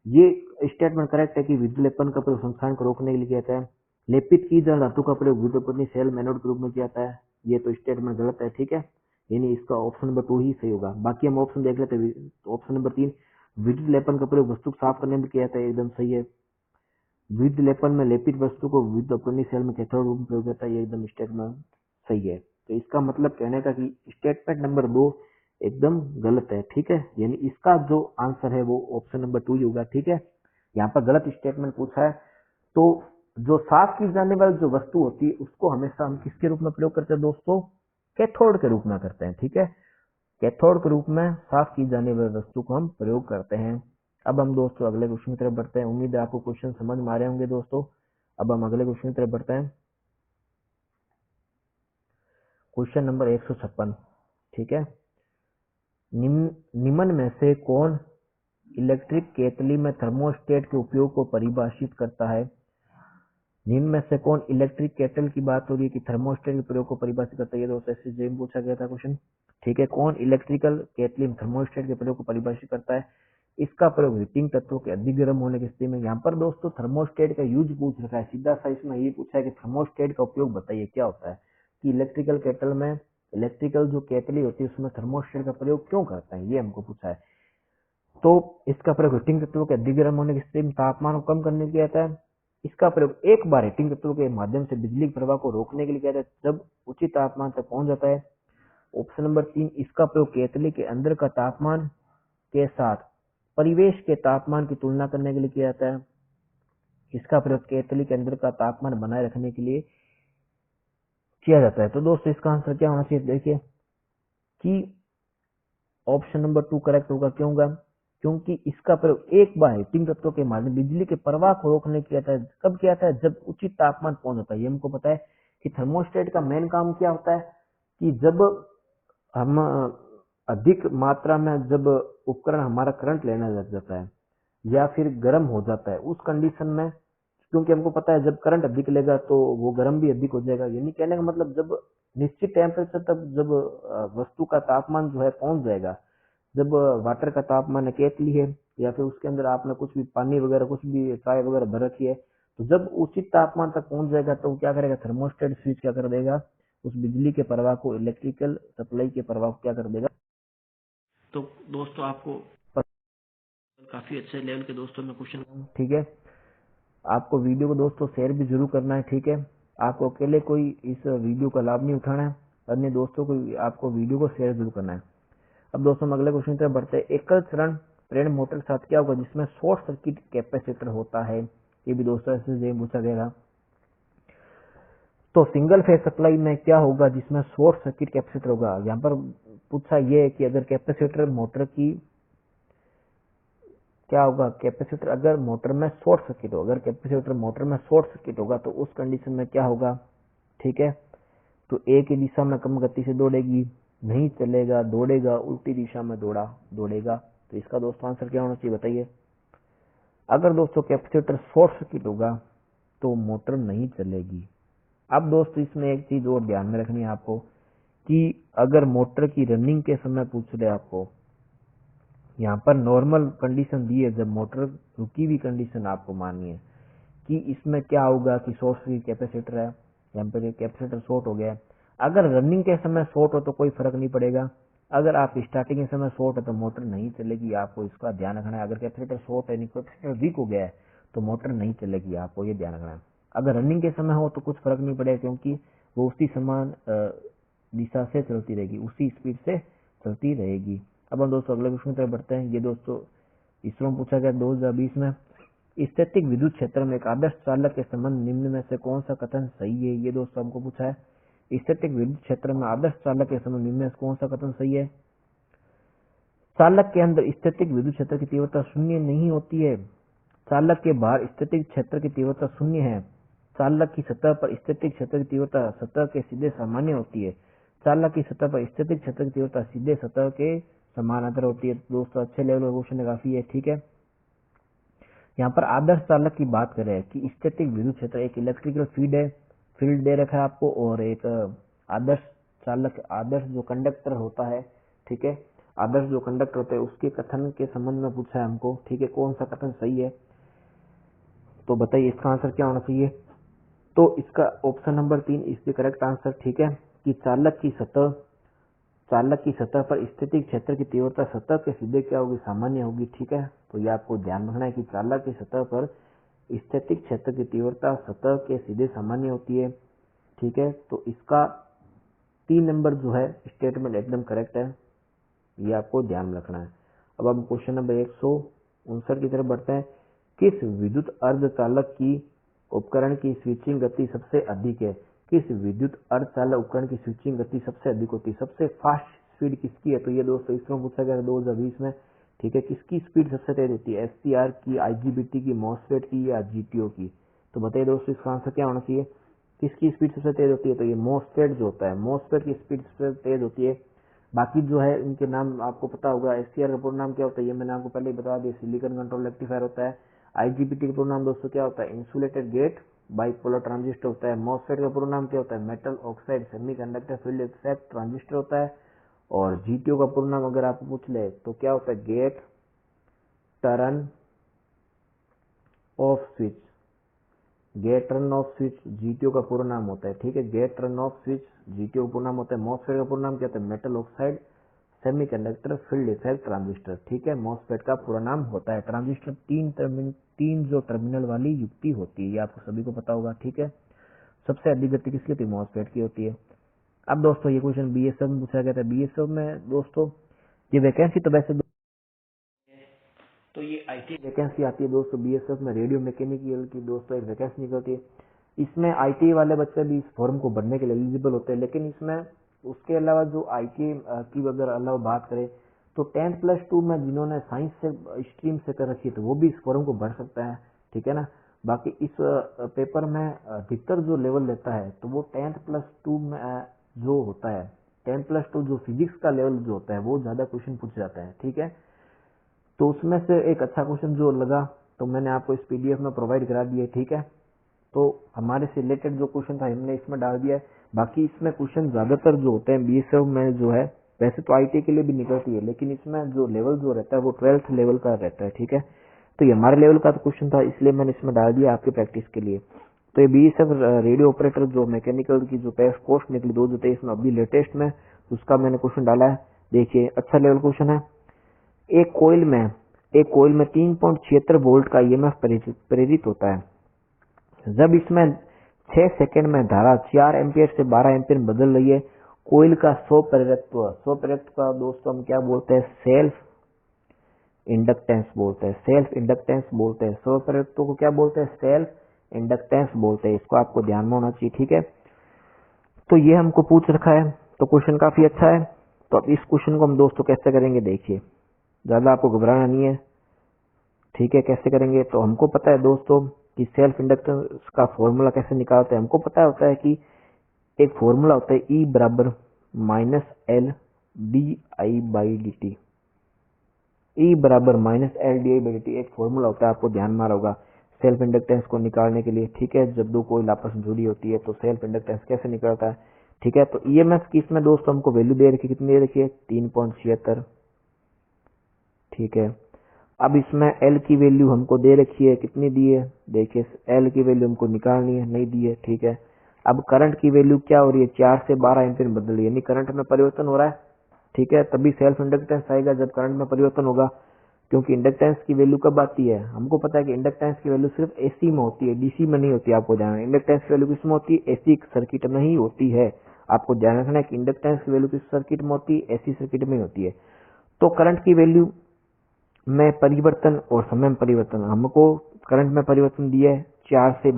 ये स्टेटमेंट करेक्ट है कि विद्युत लेपन का प्रयोग संक्षारण को रोकने के लिए किया जाता है। लेपित की जाने धातु का प्रयोग विद्युत अपघटनी सेल में एनोड के रूप में किया जाता है, ये तो स्टेटमेंट गलत है, ठीक है। यानी इसका ऑप्शन नंबर 2 ही सही होगा। बाकी हम ऑप्शन देख लेते हैं। ऑप्शन नंबर 3, विद्युत लेपन का प्रयोग वस्तु को साफ करने में किया जाता है, एकदम सही है। विद्युत लेपन में लेपित वस्तु को विद्युत अपघटनी सेल में कैथोड रूप में प्रयोग होता है, ये एकदम स्टेटमेंट सही है। तो इसका मतलब कहने का कि स्टेटमेंट नंबर 2 एकदम गलत है, ठीक है। यानी इसका जो आंसर है वो ऑप्शन नंबर 2 ही होगा, ठीक है। यहाँ पर गलत स्टेटमेंट पूछा है। तो जो साफ की जाने वाली जो वस्तु होती है उसको हमेशा हम किसके रूप में प्रयोग करते हैं दोस्तों, कैथोड के रूप में करते हैं, ठीक है। कैथोड के रूप में साफ की जाने वाली वस्तु को हम प्रयोग करते हैं। अब हम दोस्तों अगले क्वेश्चन की तरफ बढ़ते हैं। उम्मीद है आपको क्वेश्चन समझ में आ रहे होंगे दोस्तों। अब हम अगले क्वेश्चन की तरफ बढ़ते हैं। क्वेश्चन नंबर 156, ठीक है। निम्न में से कौन इलेक्ट्रिक केतली में थर्मोस्टेट के उपयोग को परिभाषित करता है। निम्न में से कौन इलेक्ट्रिक केटल की बात हो रही है कि थर्मोस्टेट के प्रयोग को परिभाषित करता है, ये दोस्तों एसएसजे में पूछा गया था क्वेश्चन, ठीक है। कौन इलेक्ट्रिकल केतली में थर्मोस्टेट के प्रयोग को परिभाषित करता है। इसका प्रयोग हीटिंग तत्वों के अधिक गर्म होने की स्थिति में। यहाँ पर दोस्तों थर्मोस्टेट का यूज पूछ रखा है, सीधा सा इसमें ये पूछा है कि थर्मोस्टेट का उपयोग बताइए क्या होता है, कि इलेक्ट्रिकल केटल में, इलेक्ट्रिकल जो केतली होती है उसमें थर्मोस्टेट का प्रयोग क्यों करता है, ये हमको पूछा है। तो इसका प्रयोग हीटिंग तत्वों के अधिक गर्म होने की स्थिति में तापमान को कम करने के लिए आता है। इसका प्रयोग एक बार हीटिंग तत्वों के माध्यम से बिजली के प्रवाह को रोकने के लिए किया जाता है जब उचित तापमान तक पहुंच जाता है। ऑप्शन नंबर 3, इसका प्रयोग केतली के अंदर का तापमान के साथ परिवेश के तापमान की तुलना करने के लिए किया जाता है। इसका प्रयोग केतली के अंदर का तापमान बनाए रखने के लिए किया जाता है। तो दोस्तों इसका आंसर क्या होना चाहिए, देखिए कि ऑप्शन नंबर 2 करेक्ट होगा। क्यों होगा, क्योंकि इसका प्रयोग एक बार हीटिंग तत्वों के माध्यम बिजली के प्रवाह को रोकने किया जाता है। कब किया जाता है, जब उचित तापमान पहुंच जाता है। ये हमको पता है कि थर्मोस्टेट का मेन काम क्या होता है, कि जब हम अधिक मात्रा में जब उपकरण हमारा करंट लेने लग जाता है या फिर गर्म हो जाता है, उस कंडीशन में, क्योंकि हमको पता है जब करंट अधिक लेगा तो वो गर्म भी अधिक हो जाएगा। यानी कहने का मतलब जब निश्चित टेम्परेचर तक जब वस्तु का तापमान जो है पहुंच जाएगा, जब वाटर का तापमान केतली है या फिर उसके अंदर आपने कुछ भी पानी वगैरह कुछ भी चाय वगैरह भर रखी है, तो जब उचित तापमान तक पहुंच जाएगा तो क्या करेगा, थर्मोस्टेट स्विच क्या कर देगा, उस बिजली के प्रवाह को, इलेक्ट्रिकल सप्लाई के प्रवाह को क्या कर देगा। तो दोस्तों आपको काफी अच्छे लेवल के दोस्तों में क्वेश्चन, ठीक है, आपको वीडियो को दोस्तों शेयर भी जरूर करना है। ठीक है, आपको अकेले कोई इस वीडियो का लाभ नहीं उठाना है, अन्य दोस्तों को आपको वीडियो को शेयर जरूर करना है। अब दोस्तों हम अगले क्वेश्चन की तरफ बढ़ते हैं। एकल चरण प्रेरण मोटर के साथ क्या होगा जिसमें शॉर्ट सर्किट कैपेसिटर होता है, ये भी दोस्तों ऐसे पूछा गया। तो सिंगल फेज सप्लाई में क्या होगा जिसमें शॉर्ट सर्किट कैपेसिटर होगा। यहाँ पर पूछा यह है कि अगर कैपेसिटर मोटर की क्या होगा, कैपेसिटर अगर मोटर में शॉर्ट सर्किट होगा, अगर कैपेसिटर मोटर में शॉर्ट सर्किट होगा तो उस कंडीशन में क्या होगा। ठीक है, तो एक ही दिशा में कम गति से दौड़ेगी, नहीं चलेगा, दौड़ेगा, उल्टी दिशा में दौड़ेगा। तो इसका दोस्तों आंसर क्या होना चाहिए बताइए। अगर दोस्तों कैपेसिटर शॉर्ट सर्किट होगा तो मोटर नहीं चलेगी। अब दोस्तों इसमें एक चीज और ध्यान में रखनी है आपको कि अगर मोटर की रनिंग के समय पूछ रहे आपको, यहाँ पर नॉर्मल कंडीशन दी है, जब मोटर रुकी हुई कंडीशन आपको माननी है कि इसमें क्या होगा कि शॉर्ट सर्किट कैपेसिटर है, यहाँ पर कैपेसिटर शॉर्ट हो गया है। अगर रनिंग के समय शॉर्ट हो तो कोई फर्क नहीं पड़ेगा, अगर आप स्टार्टिंग के समय शॉर्ट है तो मोटर नहीं चलेगी, आपको इसका ध्यान रखना है। अगर कैपेसिटर शॉर्ट है, कैपेसिटर वीक हो गया है तो मोटर नहीं चलेगी, आपको ये ध्यान रखना है। अगर रनिंग के समय हो तो कुछ फर्क नहीं पड़ेगा क्योंकि वो उसी समान दिशा से चलती रहेगी, उसी स्पीड से चलती रहेगी। अब हम दोस्तों अगले क्वेश्चन की तरफ बढ़ते हैं। ये दोस्तों इसरो में पूछा गया 2020 में, स्थैतिक विद्युत क्षेत्र में एक आदर्श चालक के संबंध निम्न में से कौन सा कथन सही है। ये दोस्तों हमको पूछा है, स्थैतिक विद्युत क्षेत्र में आदर्श चालक के संबंध निम्न में से कौन सा कथन सही है। चालक के अंदर स्थैतिक विद्युत क्षेत्र की तीव्रता शून्य नहीं होती है, चालक के बाहर स्थैतिक क्षेत्र की तीव्रता शून्य है। चालक की सतह पर स्थैतिक क्षेत्र की तीव्रता सतह के सीधे सामान्य होती है, चालक की सतह पर स्थैतिक क्षेत्र की तीव्रता सीधे सतह के समानांतर होती है। दोस्तों अच्छे लेवल का क्वेश्चन काफी है। ठीक है, यहाँ पर आदर्श चालक की बात करें कि स्थैतिक विद्युत क्षेत्र एक इलेक्ट्रिकल फील्ड दे रखा है आपको, और एक आदर्श चालक, आदर्श जो कंडक्टर होता है, ठीक है, आदर्श जो कंडक्टर होता है उसके कथन के संबंध में पूछा है हमको। ठीक है, कौन सा कथन सही है, तो बताइए इसका आंसर क्या होना चाहिए। तो इसका option number 3 is the correct answer. ठीक है, कि चालक की सतह पर स्थैतिक क्षेत्र की तीव्रता सतह के सीधे क्या होगी, सामान्य होगी। ठीक है, तो ये आपको ध्यान रखना है कि चालक की सतह पर स्थैतिक क्षेत्र की तीव्रता सतह के सीधे सामान्य होती है। ठीक है, तो इसका 3 नंबर जो है स्टेटमेंट एकदम करेक्ट है, ये आपको ध्यान में रखना है। अब हम क्वेश्चन नंबर 159 की तरफ बढ़ते हैं। किस विद्युत अर्धचालक की उपकरण की स्विचिंग गति सबसे अधिक है। किस विद्युत अर्धचालक उपकरण की स्विचिंग गति सबसे अधिक होती है, सबसे फास्ट स्पीड किसकी है। तो ये दोस्तों इसमें पूछा गया 2020 में। ठीक है, किसकी स्पीड सबसे तेज होती है, एससीआर की, आईजीबीटी की, मॉसफेट की या जीटीओ की। तो बताइए दोस्तों इसका आंसर क्या होना चाहिए, किसकी स्पीड सबसे तेज होती है। तो ये मॉसफेट जो होता है, मॉसफेट की स्पीड सबसे तेज होती है। बाकी जो है इनके नाम आपको पता होगा, एससीआर का पूरा नाम क्या होता है ये मैंने आपको पहले ही बता दिया, सिलिकॉन कंट्रोल रेक्टिफायर होता है। आईजीबीटी का पूरा नाम दोस्तों क्या होता है, इंसुलेटेड गेट बाइपोलर ट्रांजिस्टर होता है। मॉसफेट का पूरा नाम क्या होता है, metal oxide semiconductor field effect transistor होता है। और जीटीओ का पूरा नाम अगर आपको पूछ ले तो क्या होता है, gate turn off switch, gate turn off switch GTO का पूरा नाम होता है। ठीक है, gate turn off switch GTO का पूरा नाम होता है। मॉसफेट का पूरा नाम क्या होता है, metal oxide semiconductor field effect transistor. ठीक है, मॉसफेट का पूरा नाम होता है। ट्रांजिस्टर तीन जो टर्मिनल वाली युक्ति होती है, ये आपको सभी को पता होगा। ठीक है, सबसे अधिक गति किसकी होती है, मॉसफेट की होती है। अब दोस्तों ये क्वेश्चन बीएसएफ में पूछा गया था। बीएसएफ में दोस्तों ये वैकेंसी तो वैसे तो ये आईटी वैकेंसी आती है दोस्तों बीएसएफ में, रेडियो मैकेनिकल की दोस्तों एक वैकेंसी निकलती है। इसमें आईटी वाले बच्चे भी इस फॉर्म को भरने के लिए एलिजिबल होते हैं, लेकिन इसमें उसके अलावा जो आईटी की अगर अलावा बात करें तो 10+2 में जिन्होंने साइंस से स्ट्रीम से कर रखी है तो वो भी इस फॉर्म को भर सकता है। ठीक है ना, बाकी इस पेपर में अधिकतर जो लेवल लेता है तो वो 10+2 में जो होता है, 10+2 जो फिजिक्स का लेवल जो होता है वो ज्यादा क्वेश्चन पूछ जाता है। ठीक है, तो उसमें से एक अच्छा क्वेश्चन जो लगा तो मैंने आपको इस पीडीएफ में प्रोवाइड करा दिया है। ठीक है, तो हमारे से रिलेटेड जो क्वेश्चन था हमने इसमें डाल दिया है। बाकी इसमें क्वेश्चन ज्यादातर जो होते हैं बीएसएफ में जो है वैसे तो आईटी के लिए भी निकलती है, लेकिन इसमें जो लेवल जो रहता है वो 12th लेवल का रहता है। ठीक है, तो ये हमारे लेवल का तो क्वेश्चन था, इसलिए मैंने इसमें डाल दिया आपकी प्रैक्टिस के लिए। तो ये बीएसएफ रेडियो ऑपरेटर जो मैकेनिकल की जो पोस्ट निकली 2023 में, अभी लेटेस्ट में, उसका मैंने क्वेश्चन डाला है। देखिए अच्छा लेवल क्वेश्चन है। एक कोयल में 3.76 वोल्ट का ईएमएफ प्रेरित होता है। जब इसमें 6 सेकंड में धारा 4 एम्पियर से 12 एम्पियर बदल रही है, कोयल का स्वप्रेरकत्व का दोस्तों हम क्या बोलते हैं? सेल्फ इंडक्टेंस बोलते हैं। स्वप्रेरकत्व को क्या बोलते हैं? सेल्फ इंडक्टेंस बोलते हैं। इसको आपको ध्यान में होना चाहिए। ठीक है, तो ये हमको पूछ रखा है, तो क्वेश्चन काफी अच्छा है। तो अब इस क्वेश्चन को हम दोस्तों कैसे करेंगे, देखिए, ज्यादा आपको घबराना नहीं है। ठीक है, कैसे करेंगे? तो हमको पता है दोस्तों कि सेल्फ इंडक्टेंस का फॉर्मूला कैसे निकालते हैं। हमको पता होता है कि एक फॉर्मूला होता है E बराबर -LdI/dt। E बराबर -LdI/dt एक फॉर्मूला होता है, आपको ध्यान में आ रहा होगा सेल्फ इंडक्टेंस को निकालने के लिए। ठीक है, जब दो कोयल आपस में जुड़ी होती है तो सेल्फ इंडक्टेंस कैसे निकलता है। ठीक है, तो ईएमएफ की इसमें दोस्तों हमको वैल्यू दे रखी, कितनी दे रखी है? 3.76। ठीक है, अब इसमें एल की वैल्यू हमको दे रखी है, कितनी दी है? देखिए, एल की वैल्यू हमको निकालनी है, नहीं दी है। ठीक है, अब करंट की वैल्यू क्या हो रही है? 4 से 12 एम्पीयर बदल रही है, यानी करंट में परिवर्तन हो रहा है। ठीक है, तभी सेल्फ इंडक्टेंस आएगा जब करंट में परिवर्तन होगा, क्योंकि इंडक्टेंस की वैल्यू कब आती है? हमको पता है कि इंडक्टेंस की वैल्यू सिर्फ एसी में होती है, डीसी में नहीं होती। आपको ध्यान रखना, इंडक्टेंस की वैल्यू किस में होती है? एसी सर्किट में ही होती है। आपको ध्यान रखना है कि इंडक्टेंस की वैल्यू किस सर्किट में होती है? एसी सर्किट में होती है। तो करंट की वैल्यू में परिवर्तन और समय में परिवर्तन, हमको करंट में परिवर्तन दिया है 4 से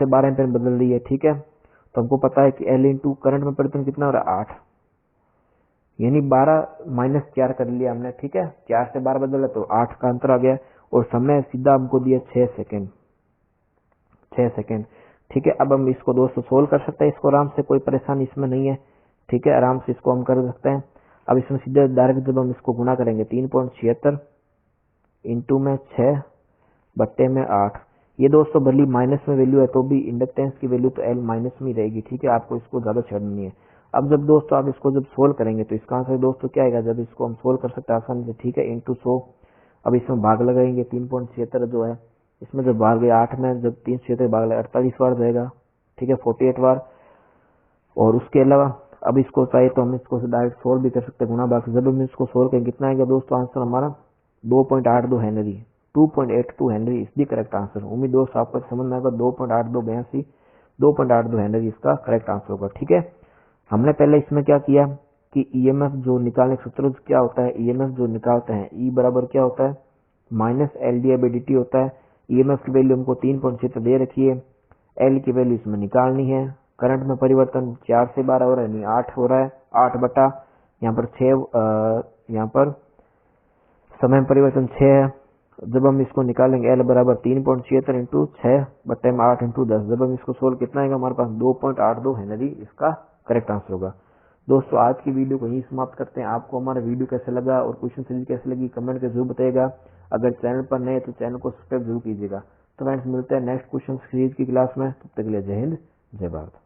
12 एम्पीयर बदल रही है। ठीक है, तो हमको पता है कि L इंटू करंट में परिवर्तन कितना हो रहा है? 8, यानी 12 - 4 कर लिया हमने। ठीक है, 4 से 12 बदला तो 8 का अंतर आ गया, और समय सीधा हमको दिया 6 सेकेंड। ठीक है, अब हम इसको दोस्तों सोल्व कर सकते हैं, इसको आराम से, कोई परेशानी इसमें नहीं है। ठीक है, आराम से इसको हम कर सकते हैं। अब इसमें सीधे डायरेक्ट जब हम इसको गुना करेंगे 3.76 इंटू में 6 बट्टे में 8, ये दोस्तों भली माइनस में वैल्यू है तो भी इंडक्टेंस की वैल्यू तो L माइनस में ही रहेगी। ठीक है, आपको इसको ज्यादा छेड़ना नहीं है। अब जब दोस्तों आप इसको जब सोल्व करेंगे तो इसका आंसर दोस्तों क्या आएगा? जब इसको हम सोल्व कर सकते हैं आसानी से। ठीक है, इंटू 100। अब इसमें भाग लगाएंगे 3.76 जो है, इसमें जब भाग गया 8 में, जब 3 भाग लगा 48 बार जाएगा। ठीक है, 48 बार। और उसके अलावा अब इसको चाहिए तो हम इसको डायरेक्ट सोल्व भी कर सकते हैं गुणा भाग से। जब हम इसको सोल्व करेंगे कितना आएगा दोस्तों? आंसर हमारा 2.82 Henry, 2.82 Henry is the correct answer. उम्मीद दोस्तों आपको समझ में आएगा। 2.82 हेनरी इसका करेक्ट आंसर होगा। ठीक है, हमने पहले इसमें क्या किया कि ईएमएफ जो निकालने का सूत्र क्या होता है? ईएमएफ जो निकालते हैं ई बराबर क्या होता है? -LdI/dt होता है। ईएमएफ की वैल्यू हमको 3.76 दे रखी है, एल की वैल्यू इसमें निकालनी है। करंट में परिवर्तन 4 से 12 हो रहा है, नहीं 8 हो रहा है, 8 बटा यहाँ पर 6, यहाँ पर समय में परिवर्तन 6 है। जब हम इसको निकालेंगे L बराबर 3.76 इंटू 6 बट्टे में 8 इंटू 10, जब हम इसको सोल्व कितना आएगा हमारे पास? 2.82 हेनरी इसका करेक्ट आंसर होगा। दोस्तों आज की वीडियो को यहीं समाप्त करते हैं। आपको हमारा वीडियो कैसा लगा और क्वेश्चन सीरीज कैसी लगी कमेंट के जरूर बताइएगा। अगर चैनल पर नए तो चैनल को सब्सक्राइब जरूर कीजिएगा। तो फ्रेंड्स मिलते हैं नेक्स्ट क्वेश्चन सीरीज की क्लास में, तब तक के लिए जय हिंद जय भारत।